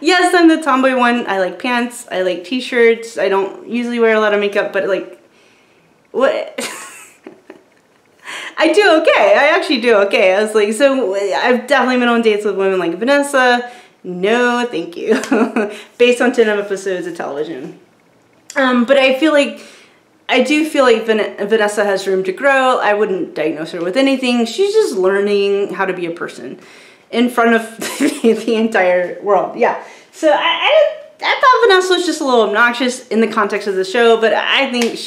A: yes, I'm the tomboy one. I like pants, I like t-shirts, I don't usually wear a lot of makeup, but like, what? I do okay. I actually do okay. I was like, so I've definitely been on dates with women like Vanessa. No, thank you. Based on 10 episodes of television. But I do feel like Vanessa has room to grow. I wouldn't diagnose her with anything. She's just learning how to be a person in front of the entire world. Yeah. So I thought Vanessa was just a little obnoxious in the context of the show, but I think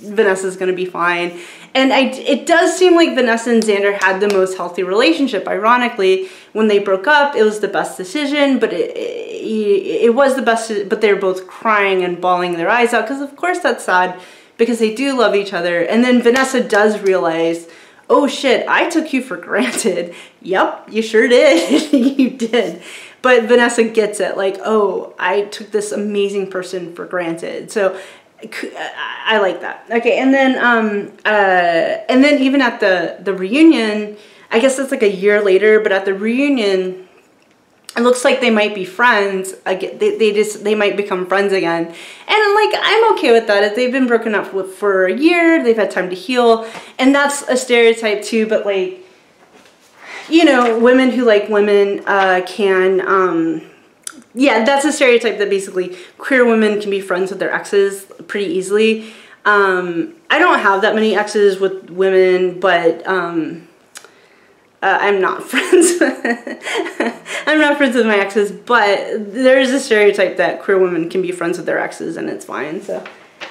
A: Vanessa's gonna be fine. And it does seem like Vanessa and Xander had the most healthy relationship. Ironically, when they broke up, it was the best decision, but it was the best, but they were both crying and bawling their eyes out, because of course that's sad, because they do love each other. And then Vanessa does realize, oh shit, I took you for granted. Yep, you sure did. You did. But Vanessa gets it, like, oh, I took this amazing person for granted. So I like that. Okay, and then even at the reunion, I guess it's like a year later, but at the reunion, it looks like they might be friends again. They might become friends again, and like, I'm okay with that. If they've been broken up for a year, they've had time to heal, and that's a stereotype too. But like, you know, women who like women can. Yeah, that's a stereotype that basically queer women can be friends with their exes pretty easily. I don't have that many exes with women, but I'm not friends. I'm not friends with my exes, but there is a stereotype that queer women can be friends with their exes, and it's fine. So,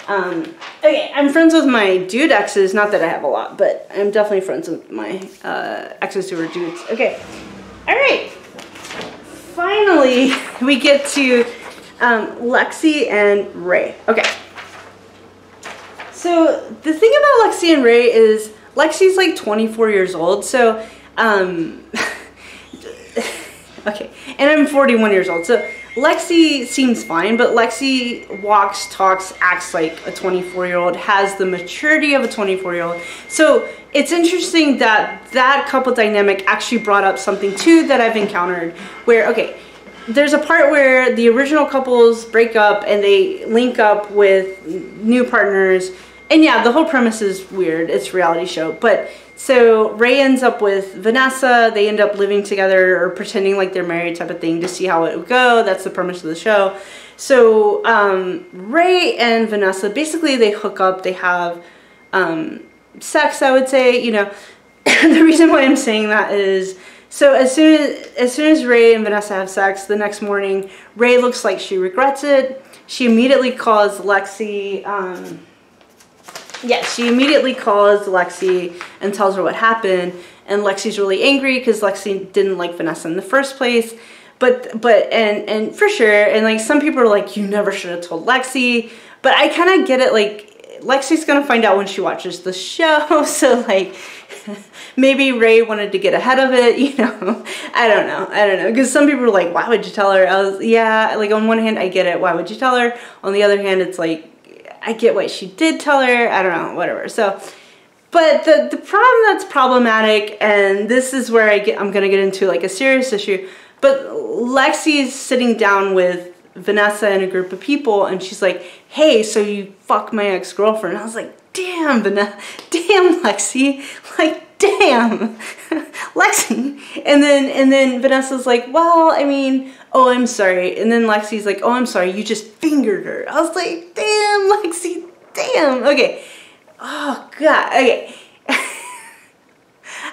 A: okay, I'm friends with my dude exes. Not that I have a lot, but I'm definitely friends with my exes who are dudes. Okay, all right. Finally, we get to Lexi and Rae. Okay. So the thing about Lexi and Rae is Lexi's like 24 years old. So, okay. And I'm 41 years old. So Lexi seems fine, but Lexi walks, talks, acts like a 24-year-old, has the maturity of a 24-year-old. So it's interesting that that couple dynamic actually brought up something too that I've encountered where, okay, there's a part where the original couples break up and they link up with new partners. And yeah, the whole premise is weird. It's a reality show. But so Rae ends up with Vanessa. They end up living together or pretending like they're married type of thing to see how it would go. That's the premise of the show. So Rae and Vanessa, basically they hook up. They have sex, I would say, you know. The reason why I'm saying that is, so as soon as Rae and Vanessa have sex the next morning, Rae looks like she regrets it. She immediately calls Lexi, she immediately calls Lexi and tells her what happened. And Lexi's really angry because Lexi didn't like Vanessa in the first place. And for sure, and like some people are like, you never should have told Lexi. But I kind of get it, like Lexi's gonna find out when she watches the show. So like maybe Rae wanted to get ahead of it, you know. I don't know. Because some people are like, why would you tell her? Yeah, like on one hand, I get it. Why would you tell her? On the other hand, it's like, I get why she did tell her. I don't know, whatever. So, but the problem that's problematic, and this is where I'm going to get into like a serious issue, but Lexi's sitting down with Vanessa and a group of people, and she's like, hey, so you fucked my ex-girlfriend. I was like, damn, damn, Lexi, like, damn, Lexi. And then Vanessa's like, well, I mean, oh, I'm sorry. And then Lexi's like, oh, I'm sorry, you just fingered her. I was like, damn, Lexi, damn. Okay. Oh, God. Okay.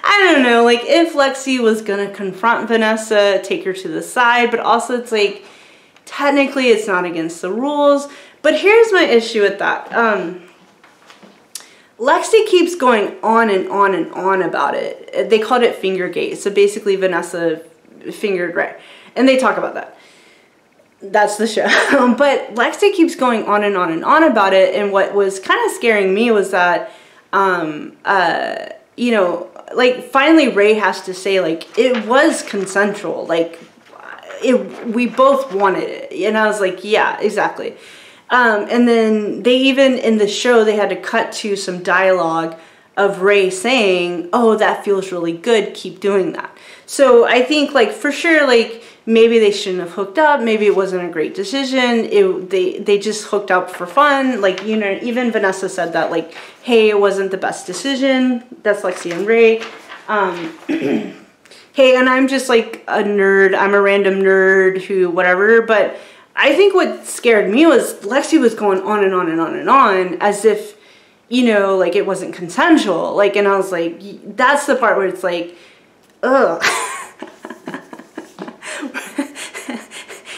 A: I don't know, like, if Lexi was gonna confront Vanessa, take her to the side, but also it's like, technically it's not against the rules. But here's my issue with that. Lexi keeps going on and on and on about it. They called it fingergate. So basically Vanessa fingered Rae. And they talk about that. That's the show. But Lexi keeps going on and on and on about it. And what was kind of scaring me was that, you know, like finally Rae has to say, like, it was consensual. Like, we both wanted it. And I was like, yeah, exactly. And then they even, in the show, they had to cut to some dialogue of Rae saying, oh, that feels really good, keep doing that. So I think, like, for sure, like, maybe they shouldn't have hooked up, maybe it wasn't a great decision, they just hooked up for fun, like, you know, even Vanessa said that, like, hey, it wasn't the best decision. That's Lexi and Rae. Hey, and I'm just, like, a nerd, I'm a random nerd who, whatever, but I think what scared me was Lexi was going on and on and on and on as if, you know, like it wasn't consensual. Like, and I was like, that's the part where it's like, ugh.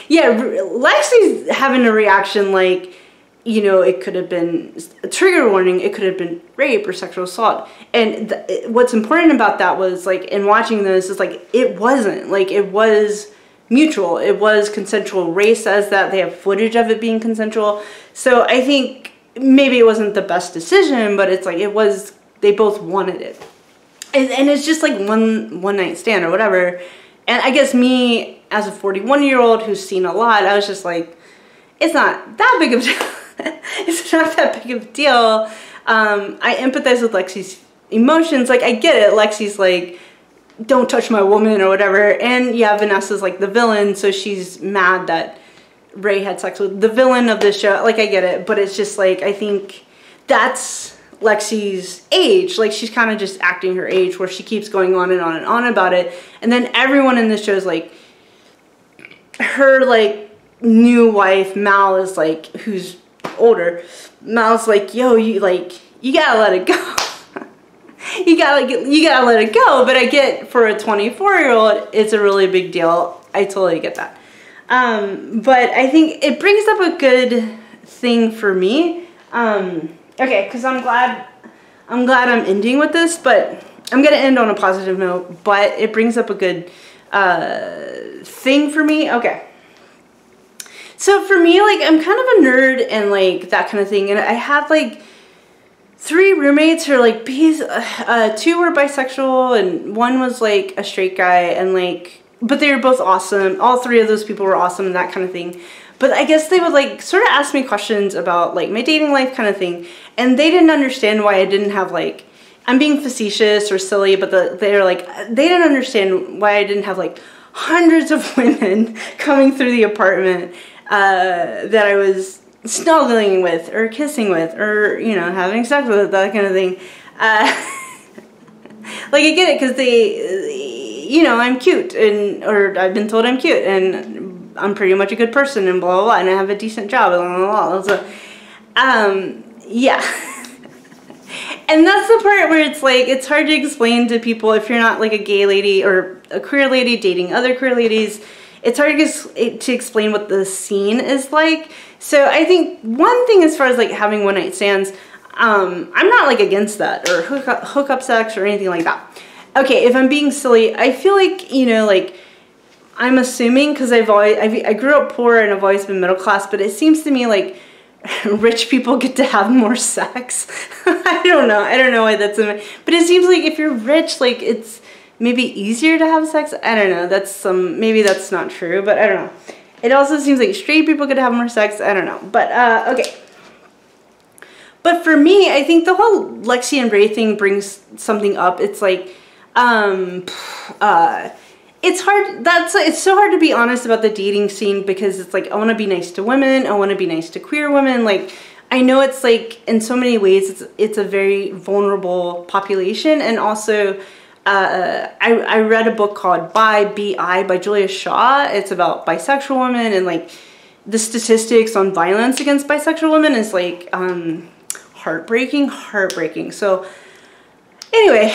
A: Yeah, Lexi's having a reaction like, you know, it could have been a trigger warning, it could have been rape or sexual assault. And what's important about that was, like, in watching this, is like, it wasn't. Like, it was mutual. It was consensual. Rae says that they have footage of it being consensual. So I think maybe it wasn't the best decision, but it's like, it was, they both wanted it. And it's just like one night stand or whatever. And I guess me, as a 41-year-old who's seen a lot, I was just like, it's not that big of a deal. It's not that big of a deal. I empathize with Lexi's emotions. Like, I get it. Lexi's like, don't touch my woman or whatever. And yeah, Vanessa's like the villain, so she's mad that Rae had sex with the villain of this show. Like, I get it, but it's just like, I think that's Lexi's age. Like, she's kind of just acting her age, where she keeps going on and on and on about it. And then everyone in this show is like, her like new wife Mal is like, who's older, Mal's like, yo, you gotta let it go. you gotta let it go. But I get, for a 24-year-old, it's a really big deal. I totally get that. But I think it brings up a good thing for me. Okay, because I'm glad I'm ending with this, but I'm gonna end on a positive note. But it brings up a good thing for me. Okay. So for me, like, I'm kind of a nerd and like that kind of thing, and I had like 3 roommates who are like 2 were bisexual and 1 was like a straight guy, and like, but they were both awesome. All 3 of those people were awesome and that kind of thing. But I guess they would like sort of ask me questions about like my dating life kind of thing, and they didn't understand why I didn't have, like, I'm being facetious or silly, but they're like, they didn't understand why I didn't have like hundreds of women coming through the apartment that I was snuggling with or kissing with or, you know, having sex with, that kind of thing. Like, I get it, because they, you know, I'm cute, and, or I've been told I'm cute, and I'm pretty much a good person, and blah, blah, blah, and I have a decent job, blah, blah, blah. So, yeah. And that's the part where it's like, it's hard to explain to people if you're not like a gay lady or a queer lady dating other queer ladies. It's hard to explain what the scene is like. So I think one thing as far as like having one night stands, I'm not like against that or hookup sex or anything like that. Okay, if I'm being silly, I feel like, you know, like I'm assuming because I grew up poor and I've always been middle class, but it seems to me like rich people get to have more sex. I don't know why that's in it, but it seems like if you're rich, like it's maybe easier to have sex. I don't know. Maybe that's not true, but I don't know. It also seems like straight people get to have more sex. I don't know, but okay. But for me, I think the whole Lexi and Rae thing brings something up. It's like, it's hard. It's so hard to be honest about the dating scene because it's like, I want to be nice to women. I want to be nice to queer women. Like, I know it's like, in so many ways, it's a very vulnerable population. And also, I read a book called B.I. by Julia Shaw. It's about bisexual women and like the statistics on violence against bisexual women is like, heartbreaking. So anyway,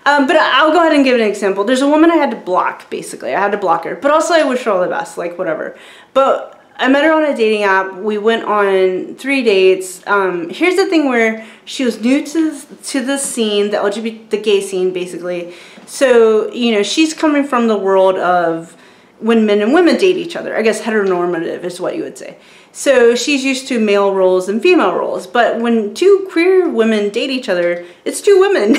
A: but I'll go ahead and give an example. There's a woman I had to block, basically. I had to block her, but also I wish her all the best, like whatever. But I met her on a dating app. We went on 3 dates. Here's the thing where she was new to the scene, the gay scene, basically. So, you know, she's coming from the world of when men and women date each other. I guess heteronormative is what you would say. So she's used to male roles and female roles. But when two queer women date each other, it's two women.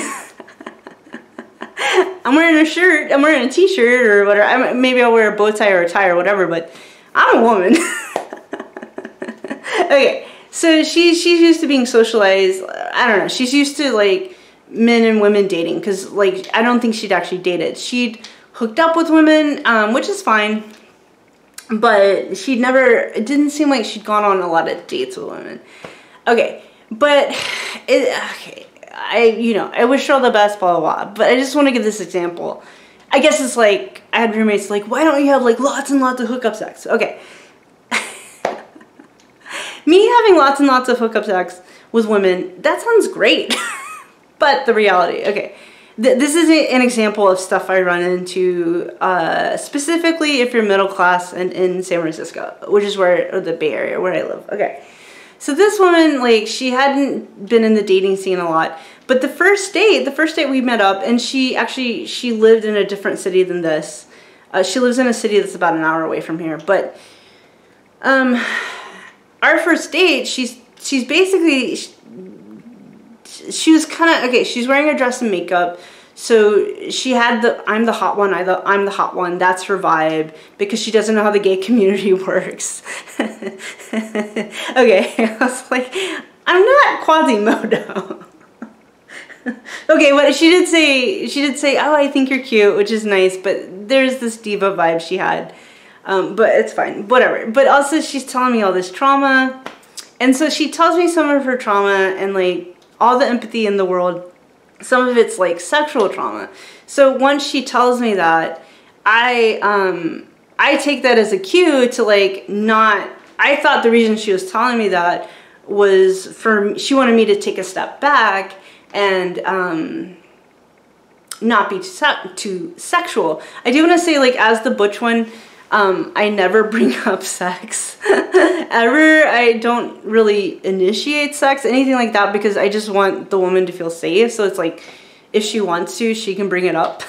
A: I'm wearing a shirt, I'm wearing a t-shirt or whatever. Maybe I'll wear a bow tie or a tie or whatever, but I'm a woman. Okay, so she's used to being socialized. I don't know. She's used to like men and women dating because like I don't think she'd actually dated. She'd hooked up with women, which is fine, but it didn't seem like she'd gone on a lot of dates with women. Okay, but I wish her all the best, blah, blah, blah. But I just want to give this example. I guess it's like, I had roommates like, why don't you have like lots and lots of hookup sex? Okay. Me having lots and lots of hookup sex with women, that sounds great. But the reality, okay. This is an example of stuff I run into, specifically if you're middle class and in San Francisco, which is or the Bay Area, where I live. Okay. So this woman, like, she hadn't been in the dating scene a lot, but the first date we met up, and she lived in a different city than this. She lives in a city that's about an hour away from here, but our first date, she's basically, she was kind of, okay, she's wearing a dress and makeup. So she had I'm the hot one, I'm the hot one, that's her vibe, because she doesn't know how the gay community works. Okay, I was like, I'm not Quasimodo. Okay, but she did say, oh, I think you're cute, which is nice, but there's this diva vibe she had. But it's fine, whatever. But also she's telling me all this trauma, and so she tells me some of her trauma and like all the empathy in the world. Some of it's like sexual trauma. So once she tells me that, I take that as a cue to like not, I thought the reason she was telling me that was she wanted me to take a step back and not be too sexual. I do want to say, like, as the butch one, I never bring up sex ever. I don't really initiate sex, anything like that, because I just want the woman to feel safe. So it's like, if she wants to, she can bring it up.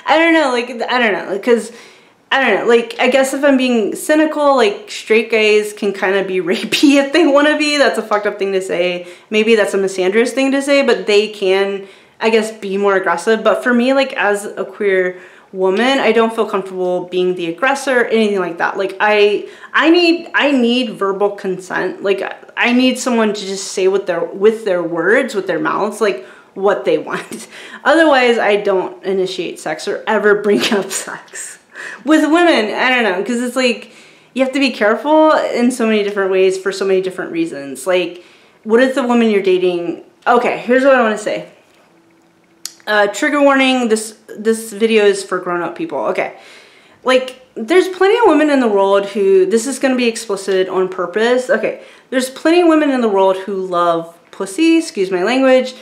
A: I don't know, like, I don't know, because, I don't know, like, I guess if I'm being cynical, like, straight guys can kind of be rapey if they want to be. That's a fucked up thing to say. Maybe that's a misandrous thing to say, but they can, I guess, be more aggressive. But for me, like, as a queer woman, I don't feel comfortable being the aggressor, anything like that. Like, I need verbal consent. Like, I need someone to just say with their words, with their mouths, like, what they want. Otherwise, I don't initiate sex or ever bring up sex. With women, I don't know, because it's like, you have to be careful in so many different ways for so many different reasons. Like, what if the woman you're dating, okay, here's what I want to say. Trigger warning, this video is for grown-up people. Okay, like, there's plenty of women in the world who, this is going to be explicit on purpose. Okay, there's plenty of women in the world who love pussy, excuse my language,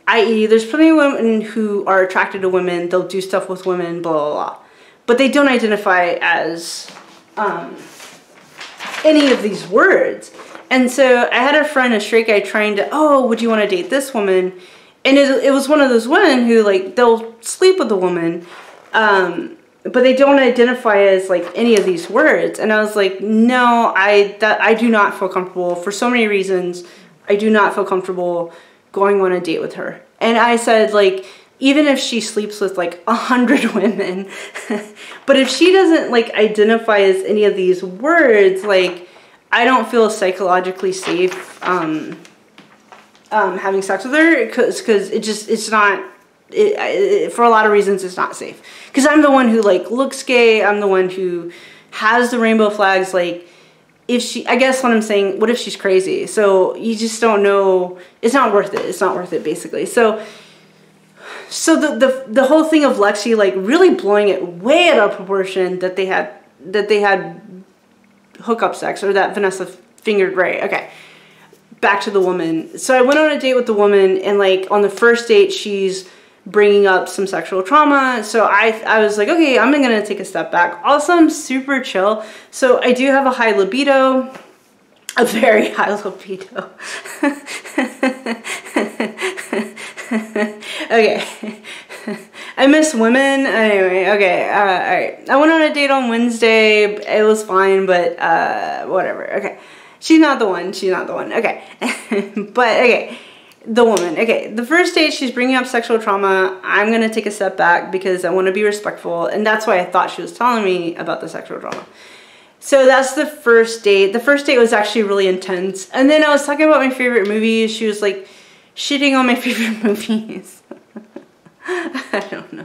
A: i.e. there's plenty of women who are attracted to women, they'll do stuff with women, blah, blah, blah. But they don't identify as any of these words. And so I had a friend, a straight guy, trying to, oh, would you want to date this woman? And it was one of those women who, like, they'll sleep with a woman, but they don't identify as, like, any of these words. And I was like, no, I do not feel comfortable. For so many reasons, I do not feel comfortable going on a date with her. And I said, like, even if she sleeps with, like, 100 women, but if she doesn't, like, identify as any of these words, like, I don't feel psychologically safe having sex with her, because it's not, for a lot of reasons, it's not safe. Because I'm the one who, like, looks gay, I'm the one who has the rainbow flags, like, if she, I guess what I'm saying, what if she's crazy? So you just don't know, it's not worth it, basically. So the whole thing of Lexi, like, really blowing it way out of proportion that they had hookup sex, or that Vanessa fingered Rae. Okay, back to the woman. So I went on a date with the woman, and, like, on the first date, she's bringing up some sexual trauma. So I was like, okay, I'm gonna take a step back. Also, I'm super chill. So I do have a high libido, a very high libido. Okay. I miss women. Anyway, okay, all right. I went on a date on Wednesday. It was fine, but whatever. Okay. She's not the one. Okay. But, okay. The woman. Okay. The first date, she's bringing up sexual trauma. I'm going to take a step back because I want to be respectful. And that's why I thought she was telling me about the sexual trauma. So that's the first date. The first date was actually really intense. And then I was talking about my favorite movies. She was, like, shitting on my favorite movies. I don't know.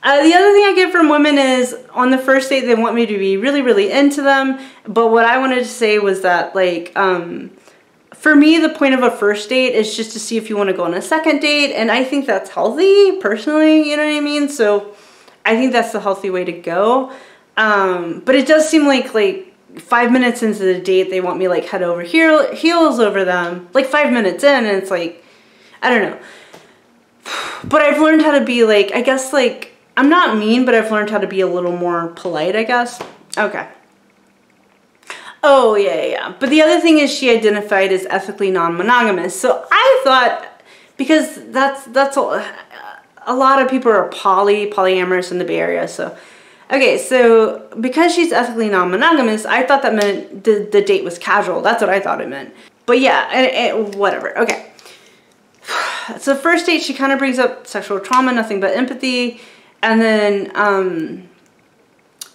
A: The other thing I get from women is, on the first date, they want me to be really, really into them. But what I wanted to say was that, like, for me, the point of a first date is just to see if you want to go on a second date. And I think that's healthy, personally, you know what I mean? So I think that's the healthy way to go. But it does seem like 5 minutes into the date, they want me, like, head over heels over them. Like, 5 minutes in, and it's like, I don't know. But I've learned how to be, like, I guess, like, I'm not mean, but I've learned how to be a little more polite, I guess. Okay. Oh, yeah. But the other thing is, she identified as ethically non-monogamous. So I thought, because that's a lot of people are polyamorous in the Bay Area. So, okay, so because she's ethically non-monogamous, I thought that meant the date was casual. That's what I thought it meant. But yeah, whatever. Okay. So the first date, she kind of brings up sexual trauma, nothing but empathy. And then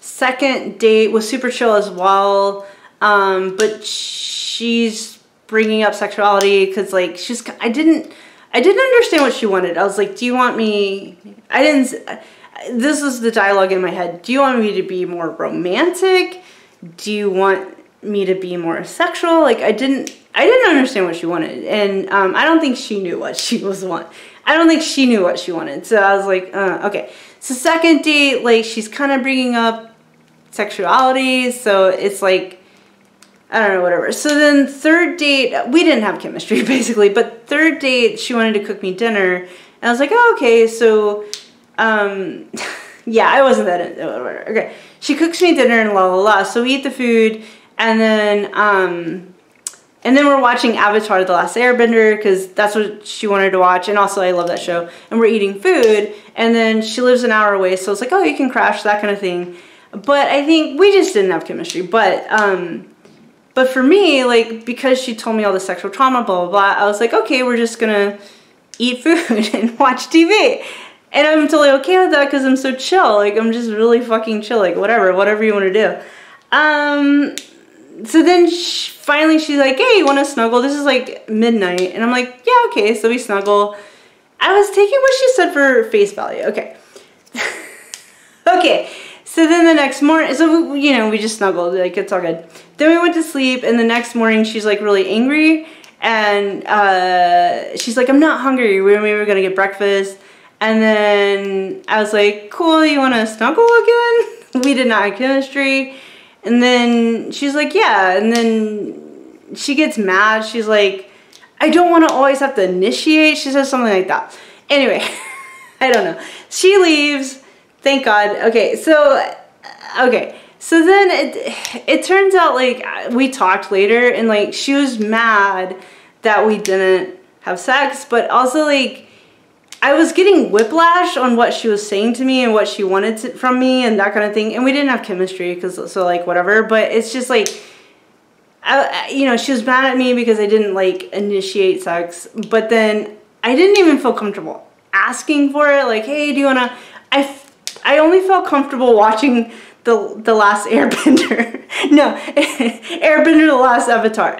A: second date was super chill as well. But she's bringing up sexuality because, like, I didn't understand what she wanted. I was like, do you want me, this is the dialogue in my head. Do you want me to be more romantic? Do you want me to be more sexual? Like, I didn't understand what she wanted. And I don't think she knew what she wanted. So I was like, okay. So second date, like, she's kind of bringing up sexuality. So it's like, I don't know, whatever. So then third date, we didn't have chemistry, basically. But third date, she wanted to cook me dinner. And I was like, oh, okay. So, yeah, I wasn't that into it, whatever. Okay. She cooks me dinner and la la la. So we eat the food. And then we're watching Avatar: The Last Airbender because that's what she wanted to watch. And also, I love that show. And we're eating food. And then she lives an hour away. So it's like, oh, you can crash, that kind of thing. But I think we just didn't have chemistry. But for me, like, because she told me all the sexual trauma, blah, blah, blah, I was like, okay, we're just gonna eat food and watch TV. And I'm totally okay with that because I'm so chill. Like, I'm just really fucking chill. Like, whatever you want to do. So then finally she's like, hey, you want to snuggle? This is like midnight. And I'm like, yeah, okay. So we snuggle. I was taking what she said for face value. Okay. Okay. So then the next morning, so we just snuggled, like, it's all good. Then we went to sleep, and the next morning she's like really angry, and she's like, I'm not hungry, we were gonna get breakfast. And then I was like, cool, you wanna snuggle again? We did not have chemistry. And then she's like, yeah, and then she gets mad. She's like, I don't want to always have to initiate. She says something like that. Anyway, I don't know. She leaves. Thank God. Okay, so then it turns out, like, we talked later, and, like, she was mad that we didn't have sex, but also, like, I was getting whiplash on what she was saying to me and what she wanted from me and that kind of thing, and we didn't have chemistry, so, like, whatever, but it's just, like, you know, she was mad at me because I didn't, like, initiate sex, but then I didn't even feel comfortable asking for it, like, hey, do you wanna, I only felt comfortable watching the last Airbender. No, Airbender, the last Avatar.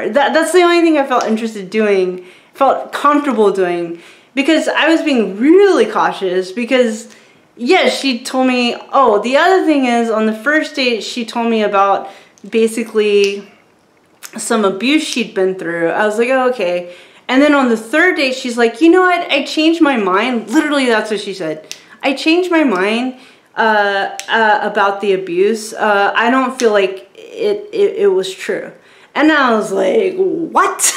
A: That's the only thing I felt interested doing, felt comfortable doing, because I was being really cautious, because, yes, she told me, oh, the other thing is, on the first date, she told me about basically some abuse she'd been through. I was like, oh, okay. And then on the third date, she's like, you know what, I changed my mind. Literally, that's what she said. I changed my mind about the abuse. I don't feel like it was true. And I was like, what?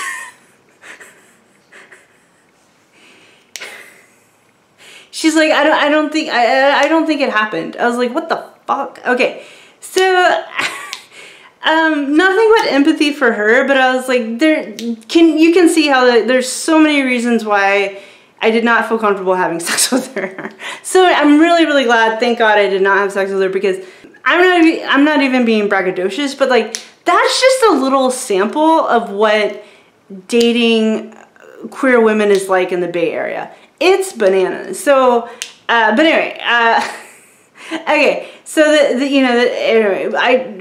A: She's like, I don't think it happened. I was like, what the fuck? Okay, so nothing but empathy for her, but I was like, you can see how there's so many reasons why I did not feel comfortable having sex with her. So I'm really, really glad, thank God, I did not have sex with her, because I'm not even being braggadocious, but, like, that's just a little sample of what dating queer women is like in the Bay Area. It's bananas. So, but anyway, okay, so anyway,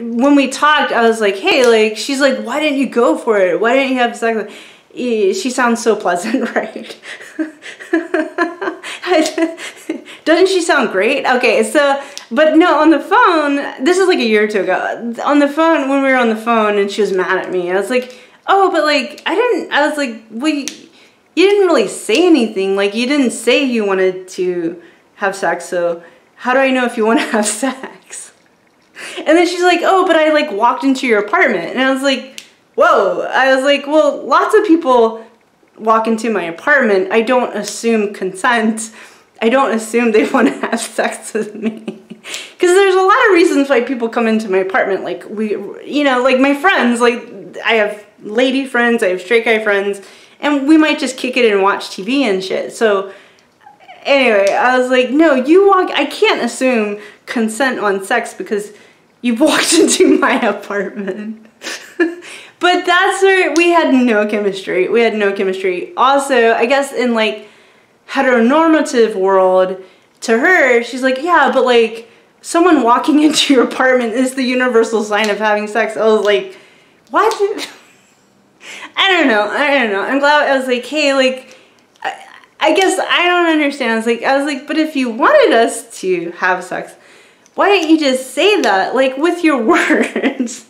A: when we talked, I was like, hey, like, she's like, why didn't you go for it? Why didn't you have sex with her? She sounds so pleasant, right? Doesn't she sound great? Okay, so, but no, on the phone, this is like a year or two ago, on the phone, when we were on the phone and she was mad at me, I was like, oh, but, like, I was like, well, you didn't really say anything, like, you didn't say you wanted to have sex, so how do I know if you want to have sex? And then she's like, oh, but I, like, walked into your apartment, and I was like, whoa. I was like, well, lots of people walk into my apartment. I don't assume consent. I don't assume they want to have sex with me. Because there's a lot of reasons why people come into my apartment. Like, like my friends, like, I have lady friends, I have straight guy friends, and we might just kick it and watch TV and shit. So, anyway, I was like, no, I can't assume consent on sex because you've walked into my apartment. But that's where we had no chemistry. We had no chemistry. Also, I guess in, like, heteronormative world, to her, she's like, yeah, but, like, someone walking into your apartment is the universal sign of having sex. I was like, what? I don't know. I'm glad. I was like, hey, like, I guess I don't understand. I was like, but if you wanted us to have sex, why didn't you just say that, like, with your words?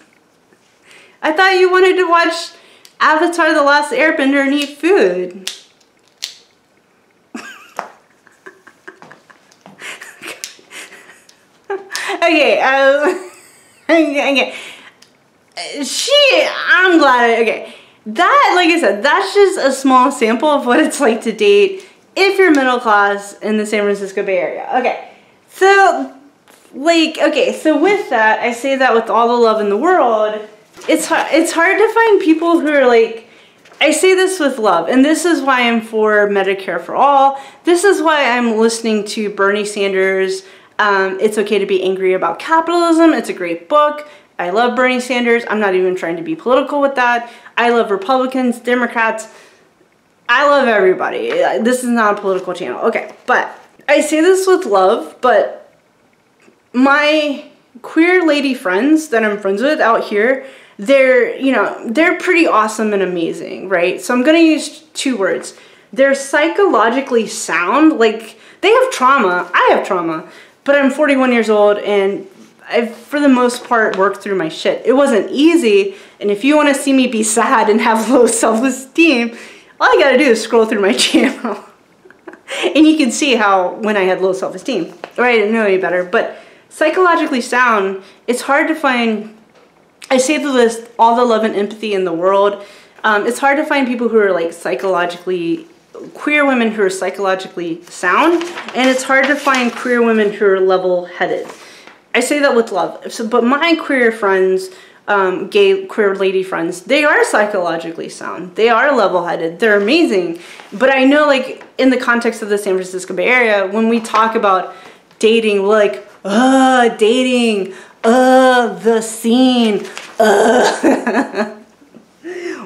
A: I thought you wanted to watch Avatar: The Last Airbender and eat food. Okay, okay. I'm glad, okay. That, like I said, that's just a small sample of what it's like to date if you're middle class in the San Francisco Bay Area. Okay, so, like, okay, so with that, I say that with all the love in the world, it's hard to find people who are like, I say this with love, and this is why I'm for Medicare for all. This is why I'm listening to Bernie Sanders. It's Okay to Be Angry About Capitalism. It's a great book. I love Bernie Sanders. I'm not even trying to be political with that. I love Republicans, Democrats. I love everybody. This is not a political channel. Okay, but I say this with love, but my queer lady friends that I'm friends with out here, they're pretty awesome and amazing, right? So I'm gonna use two words. They're psychologically sound. Like, they have trauma. I have trauma. But I'm 41 years old, and I've, for the most part, worked through my shit. It wasn't easy, and if you want to see me be sad and have low self-esteem, all you gotta do is scroll through my channel. And you can see how, when I had low self-esteem, or I didn't know any better. But psychologically sound, it's hard to find. I say this, all the love and empathy in the world. It's hard to find people who are like queer women who are psychologically sound, and it's hard to find queer women who are level-headed. I say that with love. So, but my queer friends, gay queer lady friends, they are psychologically sound. They are level-headed. They're amazing. But I know, like, in the context of the San Francisco Bay Area, when we talk about dating, we're like, dating, the scene,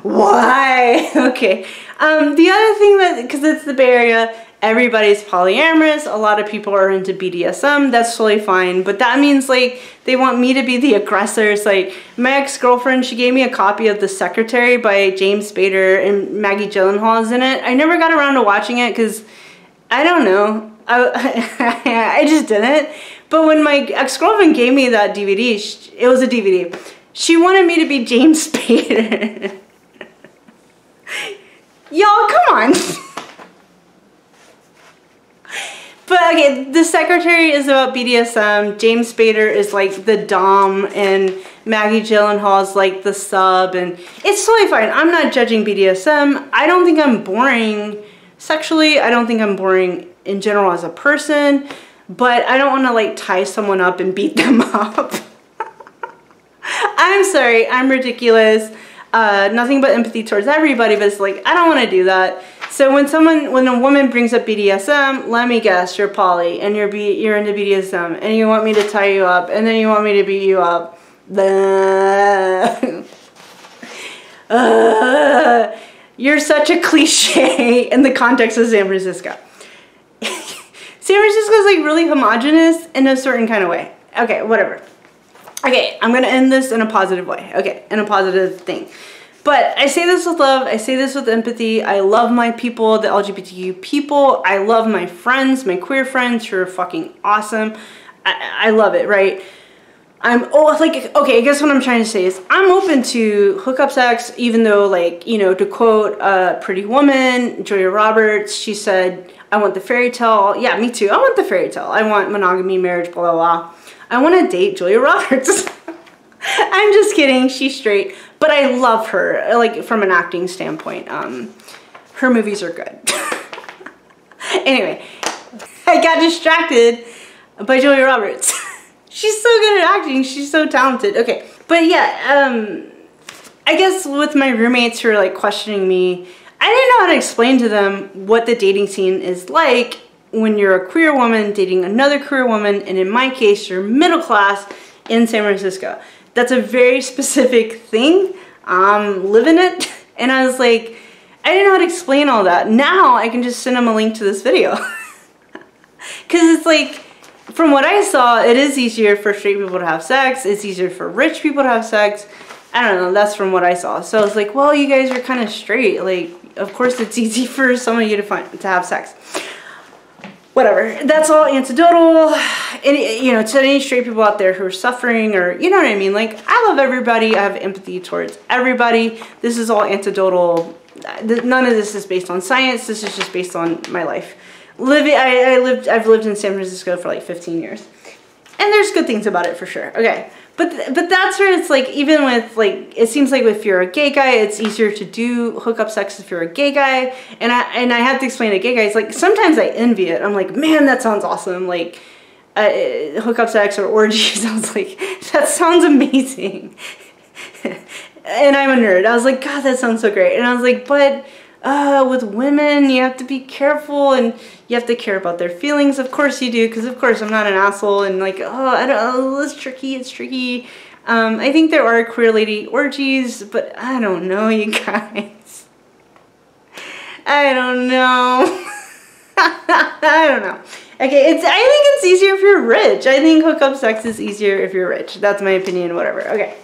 A: why? Okay. The other thing that, because it's the Bay Area, everybody's polyamorous. A lot of people are into BDSM. That's totally fine. But that means, like, they want me to be the aggressor. It's like, my ex-girlfriend, she gave me a copy of The Secretary by James Spader, and Maggie Gyllenhaal is in it. I never got around to watching it because, I don't know. I just didn't. But when my ex-girlfriend gave me that DVD, it was a DVD. She wanted me to be James Spader. Y'all, come on. But okay, The Secretary is about BDSM. James Spader is like the dom, and Maggie Gyllenhaal is like the sub, and it's totally fine. I'm not judging BDSM. I don't think I'm boring sexually. I don't think I'm boring in general as a person, but I don't want to like tie someone up and beat them up. I'm sorry, I'm ridiculous. Nothing but empathy towards everybody, but it's like, I don't want to do that. So when a woman brings up BDSM, let me guess, you're poly, and you're into BDSM, and you want me to tie you up, and then you want me to beat you up. You're such a cliche in the context of San Francisco. San Francisco is like really homogenous in a certain kind of way. Okay, whatever. Okay, I'm gonna end this in a positive way. Okay, in a positive thing. But I say this with love, I say this with empathy. I love my people, the LGBTQ people. I love my friends, my queer friends who are fucking awesome. I love it, right? Okay, I guess what I'm trying to say is I'm open to hookup sex, even though, like, you know, to quote Pretty Woman, Julia Roberts, she said, I want the fairy tale. Yeah, me too. I want the fairy tale. I want monogamy, marriage, blah, blah, blah. I want to date Julia Roberts. I'm just kidding. She's straight. But I love her, like, from an acting standpoint. Her movies are good. Anyway, I got distracted by Julia Roberts. She's so good at acting. She's so talented. Okay. But yeah, I guess with my roommates who are, like, questioning me, I didn't know how to explain to them what the dating scene is like when you're a queer woman dating another queer woman, and in my case, you're middle class in San Francisco. That's a very specific thing. I'm living it. And I was like, I didn't know how to explain all that. Now I can just send them a link to this video. Because it's like, from what I saw, it is easier for straight people to have sex. It's easier for rich people to have sex. I don't know, that's from what I saw. So I was like, well, you guys are kind of straight. Like, of course it's easy for some of you to have sex. Whatever, that's all anecdotal. And, you know, to any straight people out there who are suffering, or, you know what I mean? Like, I love everybody. I have empathy towards everybody. This is all anecdotal. None of this is based on science. This is just based on my life. I've lived in San Francisco for like 15 years. And there's good things about it for sure. Okay. But that's where it's like, even with, like, it seems like if you're a gay guy, it's easier to do hookup sex if you're a gay guy. And I have to explain to gay guys, like, sometimes I envy it. I'm like, man, that sounds awesome. Like, hookup sex or orgies. I was like, that sounds amazing. And I'm a nerd. I was like, God, that sounds so great. And I was like, but with women, you have to be careful, and you have to care about their feelings. Of course you do, because of course I'm not an asshole, and like, I don't know, it's tricky. I think there are queer lady orgies, but I don't know, you guys. I don't know. I don't know. Okay, I think it's easier if you're rich. I think hookup sex is easier if you're rich. That's my opinion, whatever. Okay,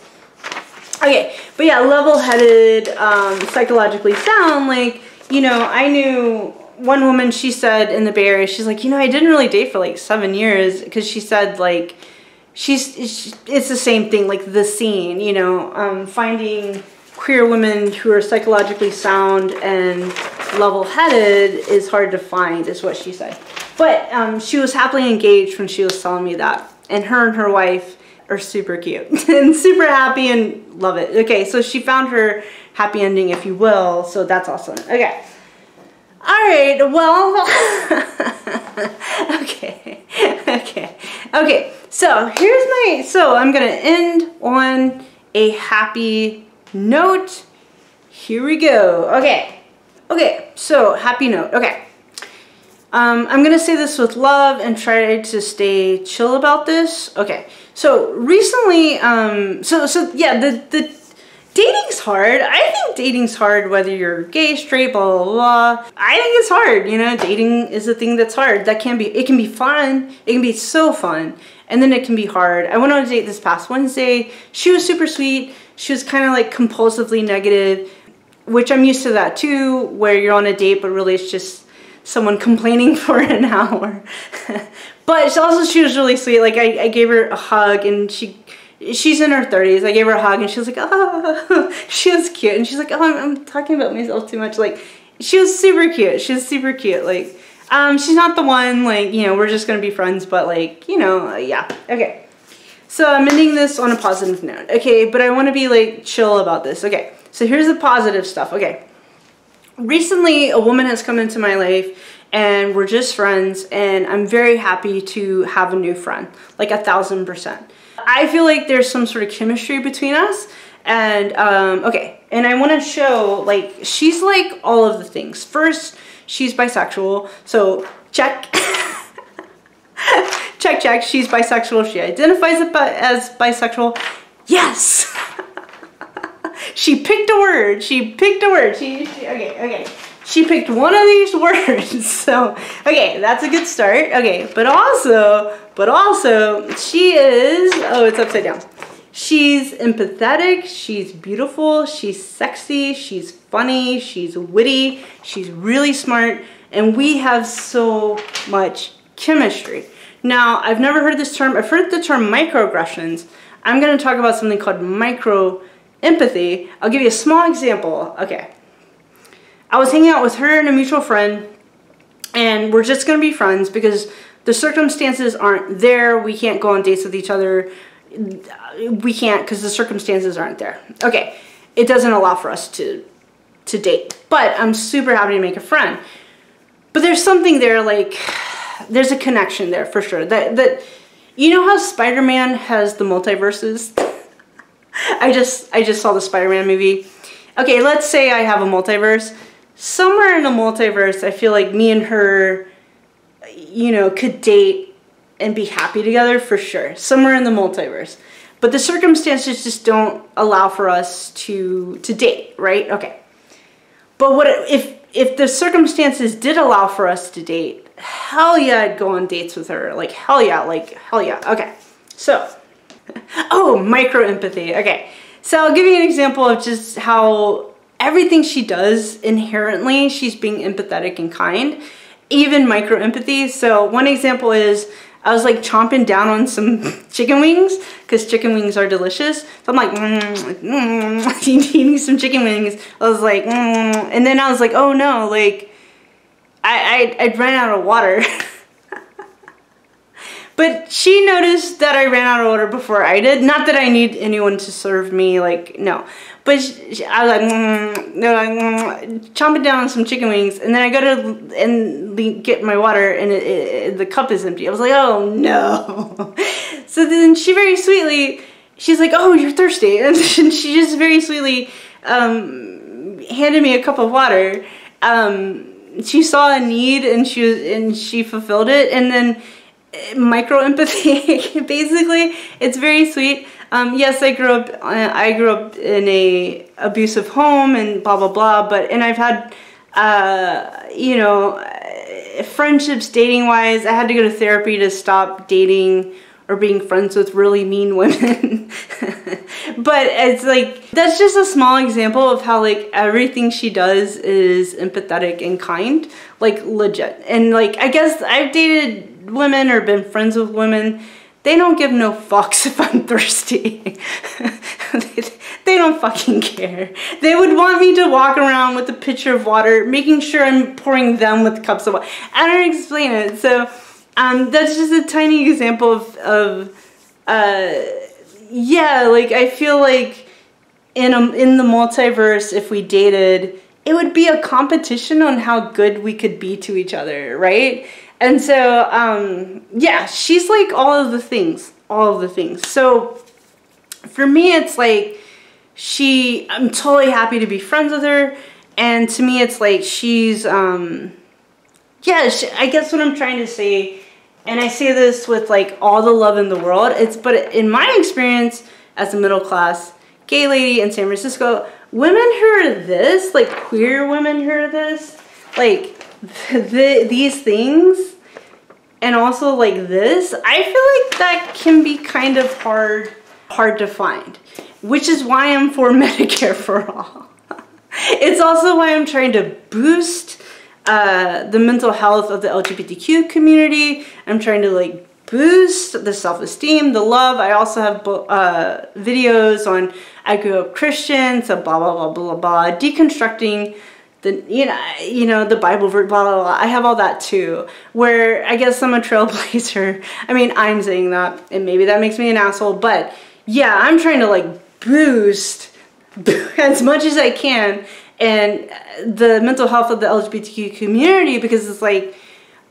A: but yeah, level-headed, psychologically sound, like, you know, I knew one woman, she said in the Bay Area, she's like, you know, I didn't really date for like 7 years, because she said, like, it's the same thing, like the scene, you know, finding queer women who are psychologically sound and level-headed is hard to find, is what she said. But she was happily engaged when she was telling me that, and her wife, are super cute and super happy and love it. Okay, so she found her happy ending, if you will, so that's awesome. Okay. All right, well, okay, so I'm gonna end on a happy note. Here we go. Okay, so happy note. Okay. I'm gonna say this with love and try to stay chill about this. Okay, so recently, yeah, the dating's hard. I think dating's hard whether you're gay, straight, blah, blah, blah. I think it's hard, you know, dating is a thing that's hard. It can be fun. It can be so fun. And then it can be hard. I went on a date this past Wednesday. She was super sweet. She was kind of like compulsively negative, which I'm used to that too, where you're on a date, but really it's just someone complaining for an hour. But she was really sweet. Like I gave her a hug, and she's in her 30s. I gave her a hug and she was like, oh, she was cute. And she's like, oh, I'm talking about myself too much. Like, she was super cute. She was super cute. Like, she's not the one, like, you know, we're just gonna be friends, but like, you know, yeah. Okay. So I'm ending this on a positive note. Okay, but I want to be like chill about this. Okay, so here's the positive stuff. Okay. Recently, a woman has come into my life and we're just friends, and I'm very happy to have a new friend, like 1000%. I feel like there's some sort of chemistry between us, and okay, and I want to show, like, she's like all of the things. First, she's bisexual, so check. check, she's bisexual. She identifies as bisexual. Yes. She picked a word. Okay. She picked one of these words. So, okay, that's a good start. Okay, but also, she is, oh, it's upside down. She's empathetic, she's beautiful, she's sexy, she's funny, she's witty, she's really smart, and we have so much chemistry. Now, I've never heard this term. I've heard the term microaggressions. I'm going to talk about something called micro empathy. I'll give you a small example. Okay. I was hanging out with her and a mutual friend, and we're just going to be friends because the circumstances aren't there. We can't go on dates with each other. We can't because the circumstances aren't there. Okay. It doesn't allow for us to date, but I'm super happy to make a friend. But there's something there, like, there's a connection there for sure. That you know how Spider-Man has the multiverses? I just saw the Spider-Man movie. Okay, let's say I have a multiverse. Somewhere in the multiverse, I feel like me and her, you know, could date and be happy together for sure. Somewhere in the multiverse. But the circumstances just don't allow for us to date, right? Okay. But what if the circumstances did allow for us to date, hell yeah, I'd go on dates with her. Like, hell yeah, Okay, so, oh, micro empathy. Okay, so I'll give you an example of just how everything she does inherently, she's being empathetic and kind, even micro empathy. So one example is, I was like chomping down on some chicken wings because chicken wings are delicious. So I'm like, eating some chicken wings. I was like, and then I was like, oh no, like I ran out of water. But she noticed that I ran out of water before I did. Not that I need anyone to serve me, like, no. But I was like, chomping down on some chicken wings, and then I go to get my water, and the cup is empty. I was like, oh no. So then she very sweetly, she's like, oh, you're thirsty. And she just very sweetly handed me a cup of water. She saw a need, and she fulfilled it, and then micro empathy, basically. It's very sweet. Yes, I grew up in a abusive home and blah blah blah, and I've had you know, friendships dating wise. I had to go to therapy to stop dating or being friends with really mean women. But it's like, that's just a small example of how like everything she does is empathetic and kind, like legit. And like, I guess I've dated women or been friends with women, they don't give no fucks if I'm thirsty. They don't fucking care. They would want me to walk around with a pitcher of water, making sure I'm pouring them with cups of water. I don't explain it. So that's just a tiny example of yeah, like I feel like in the multiverse, if we dated, it would be a competition on how good we could be to each other, right? And so, yeah, she's like all of the things, So for me, it's like I'm totally happy to be friends with her. And to me, it's like she's, yeah, I guess what I'm trying to say, and I say this with like all the love in the world, but in my experience as a middle class gay lady in San Francisco, women who are this, like queer women who are this, like these things, and also like this, I feel like that can be kind of hard to find, which is why I'm for Medicare for all. It's also why I'm trying to boost the mental health of the LGBTQ community. I'm trying to like boost the self-esteem, the love. I also have videos on I grew up Christian, so blah blah blah blah blah, deconstructing the you know the Bible verse, blah blah blah. I have all that too. Where I guess I'm a trailblazer. I mean, I'm saying that, and maybe that makes me an asshole, but yeah, I'm trying to like boost as much as I can and the mental health of the LGBTQ community, because it's like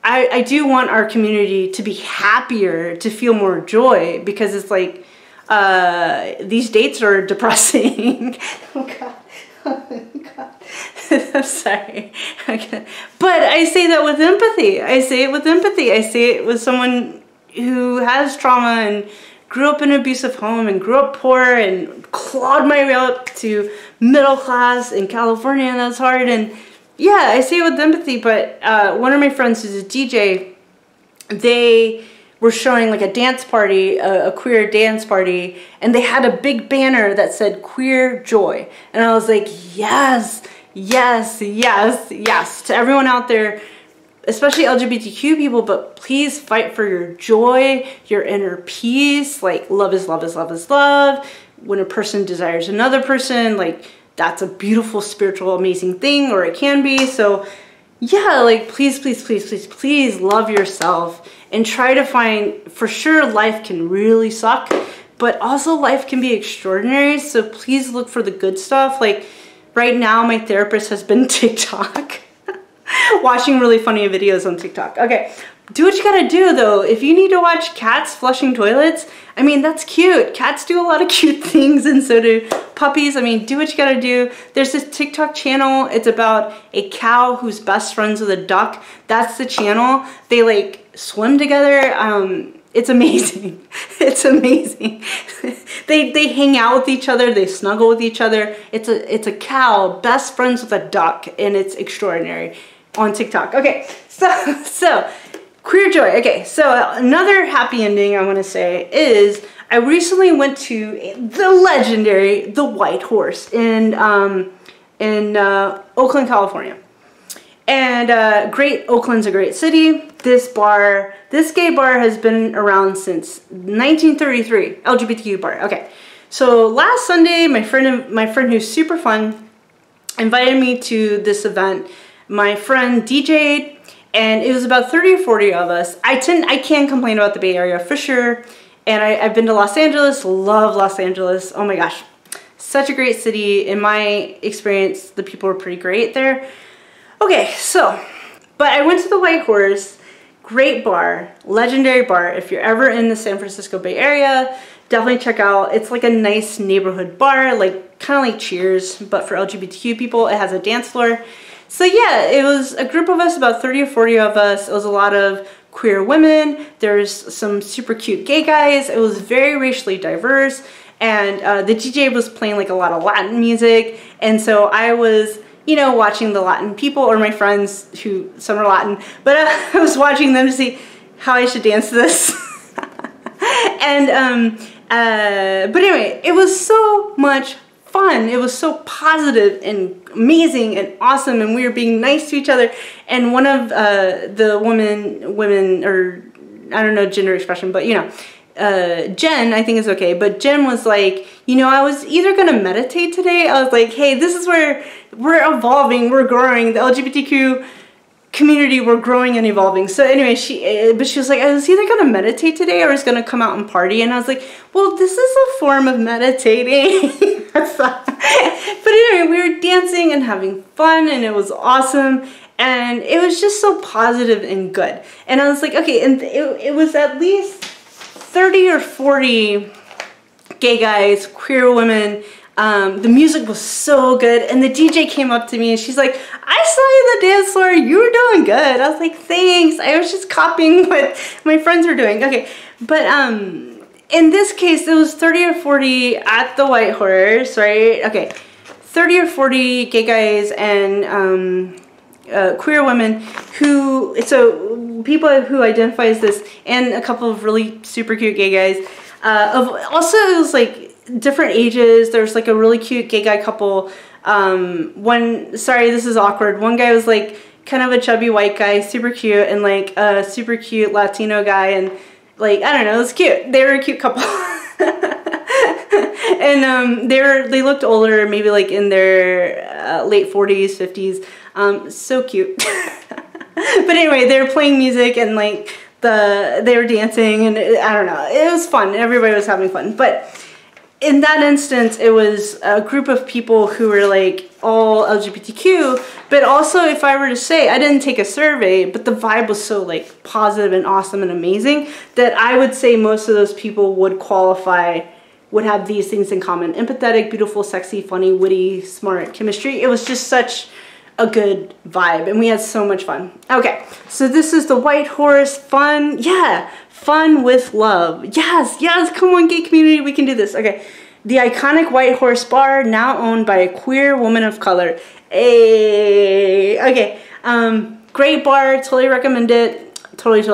A: I do want our community to be happier, to feel more joy, because it's like these dates are depressing. Oh God. Oh God. I'm sorry. Okay. But I say that with empathy. I say it with empathy. I say it with someone who has trauma and grew up in an abusive home and grew up poor and clawed my way up to middle class in California, and that's hard. And yeah, I say it with empathy, but one of my friends who's a DJ, they were showing like a dance party, a queer dance party, and they had a big banner that said queer joy. And I was like, yes, yes, yes, yes. To everyone out there, especially LGBTQ people, but please fight for your joy, your inner peace. Like love is love is love is love. When a person desires another person, like that's a beautiful, spiritual, amazing thing, or it can be. So yeah, like please, please, please, please, please love yourself and try to find, for sure life can really suck, but also life can be extraordinary. So please look for the good stuff. Like right now, my therapist has been TikTok. Watching really funny videos on TikTok. Okay, do what you gotta do though. If you need to watch cats flushing toilets, I mean, that's cute. Cats do a lot of cute things, and so do puppies. I mean, do what you gotta do. There's this TikTok channel. It's about a cow who's best friends with a duck. That's the channel. They like swim together. It's amazing. It's amazing. They hang out with each other. They snuggle with each other. It's a cow best friends with a duck, and it's extraordinary on TikTok. Okay, so queer joy. Okay, so another happy ending I want to say is I recently went to the legendary The White Horse in Oakland, California. And Oakland's a great city. This gay bar has been around since 1933. LGBTQ bar. Okay, so last Sunday, my friend who's super fun invited me to this event. My friend DJ'd, and it was about 30 or 40 of us. I can't complain about the Bay Area for sure. And I've been to Los Angeles, love Los Angeles. Oh my gosh, such a great city. In my experience, the people were pretty great there. Okay, so, but I went to the White Horse, great bar, legendary bar. If you're ever in the San Francisco Bay Area, definitely check out. It's like a nice neighborhood bar, like kind of like Cheers, but for LGBTQ people. It has a dance floor. So yeah, it was a group of us, about 30 or 40 of us. It was a lot of queer women. There's some super cute gay guys. It was very racially diverse. And the DJ was playing like a lot of Latin music. And so I was, you know, watching the Latin people, or my friends who, some are Latin, but I was watching them to see how I should dance to this. And, but anyway, it was so much fun. It was so positive and amazing and awesome, and we were being nice to each other. And one of the women, or I don't know gender expression, but you know, Jen, I think it's okay, but Jen was like, you know, I was either gonna meditate today. I was like, hey, this is where we're evolving, we're growing. The LGBTQ community, we're growing and evolving. So anyway, but she was like, I was either gonna meditate today or I was gonna come out and party. And I was like, well, this is a form of meditating. But anyway, we were dancing and having fun, and it was awesome. And it was just so positive and good. And I was like, okay, and it was at least 30 or 40 gay guys, queer women. The music was so good, and the DJ came up to me and she's like, I saw you on the dance floor, you were doing good. I was like, thanks, I was just copying what my friends were doing. Okay, but in this case, it was 30 or 40 at the White Horse, right? Okay, 30 or 40 gay guys and queer women so people who identify as this, and a couple of really super cute gay guys. Also, it was like different ages. There's like a really cute gay guy couple. Sorry, this is awkward. One guy was like kind of a chubby white guy, super cute, and like a super cute Latino guy, and like, I don't know, it was cute. They were a cute couple. And they looked older, maybe like in their late 40s, 50s. So cute. But anyway, they were playing music, and like they were dancing, and I don't know, it was fun. Everybody was having fun. But in that instance, it was a group of people who were like all LGBTQ, but also, if I were to say, I didn't take a survey, but the vibe was so like positive and awesome and amazing that I would say most of those people would qualify, would have these things in common: empathetic, beautiful, sexy, funny, witty, smart, chemistry. It was just such a good vibe, and we had so much fun. Okay, so this is the White Horse. Fun, yeah, fun with love. Yes, come on, gay community, we can do this. Okay, the iconic White Horse bar, now owned by a queer woman of color. Hey, okay, great bar, totally recommend it. Totally.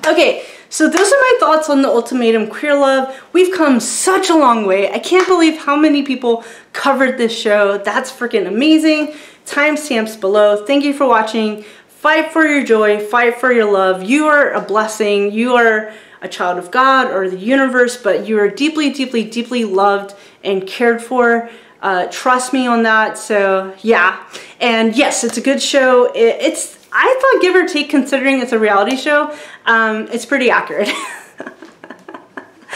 A: Okay, so those are my thoughts on the Ultimatum Queer Love. We've come such a long way. I can't believe how many people covered this show. That's freaking amazing. Timestamps below. Thank you for watching. Fight for your joy. Fight for your love. You are a blessing. You are a child of God or the universe, but you are deeply, deeply, deeply loved and cared for. Trust me on that. So yeah, and yes, it's a good show. I thought, give or take, considering it's a reality show, it's pretty accurate.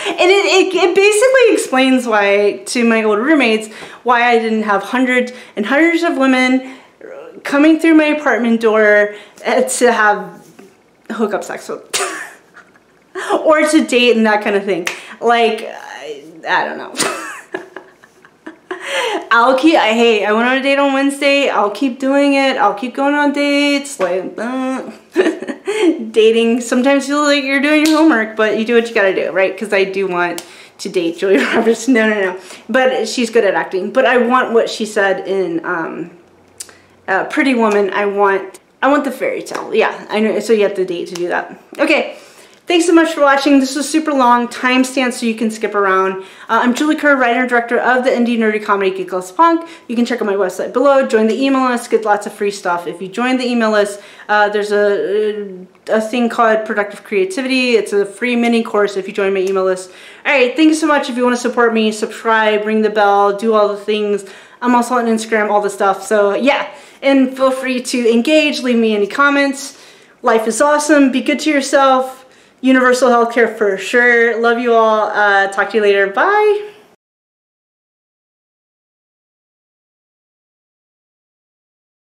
A: And it basically explains why, to my old roommates, why I didn't have hundreds and hundreds of women coming through my apartment door to have hookup sex with. Or to date and that kind of thing. Like, I don't know. I went on a date on Wednesday. I'll keep doing it. I'll keep going on dates. Like, dating. Sometimes you feel like you're doing your homework, but you do what you gotta do, right? Because I do want to date Julia Roberts. No. But she's good at acting. But I want what she said in Pretty Woman. I want the fairy tale. Yeah, I know. So you have to date to do that. Okay. Thanks so much for watching. This was super long, timestamps so you can skip around. I'm Julie Kerr, writer and director of the indie nerdy comedy Geek Loves Punk. You can check out my website below. Join the email list, get lots of free stuff. If you join the email list, there's a thing called Productive Creativity. It's a free mini course if you join my email list. All right, thank you so much. If you want to support me, subscribe, ring the bell, do all the things. I'm also on Instagram, all the stuff. So yeah, and feel free to engage, leave me any comments. Life is awesome. Be good to yourself. Universal healthcare for sure. Love you all. Talk to you later. Bye.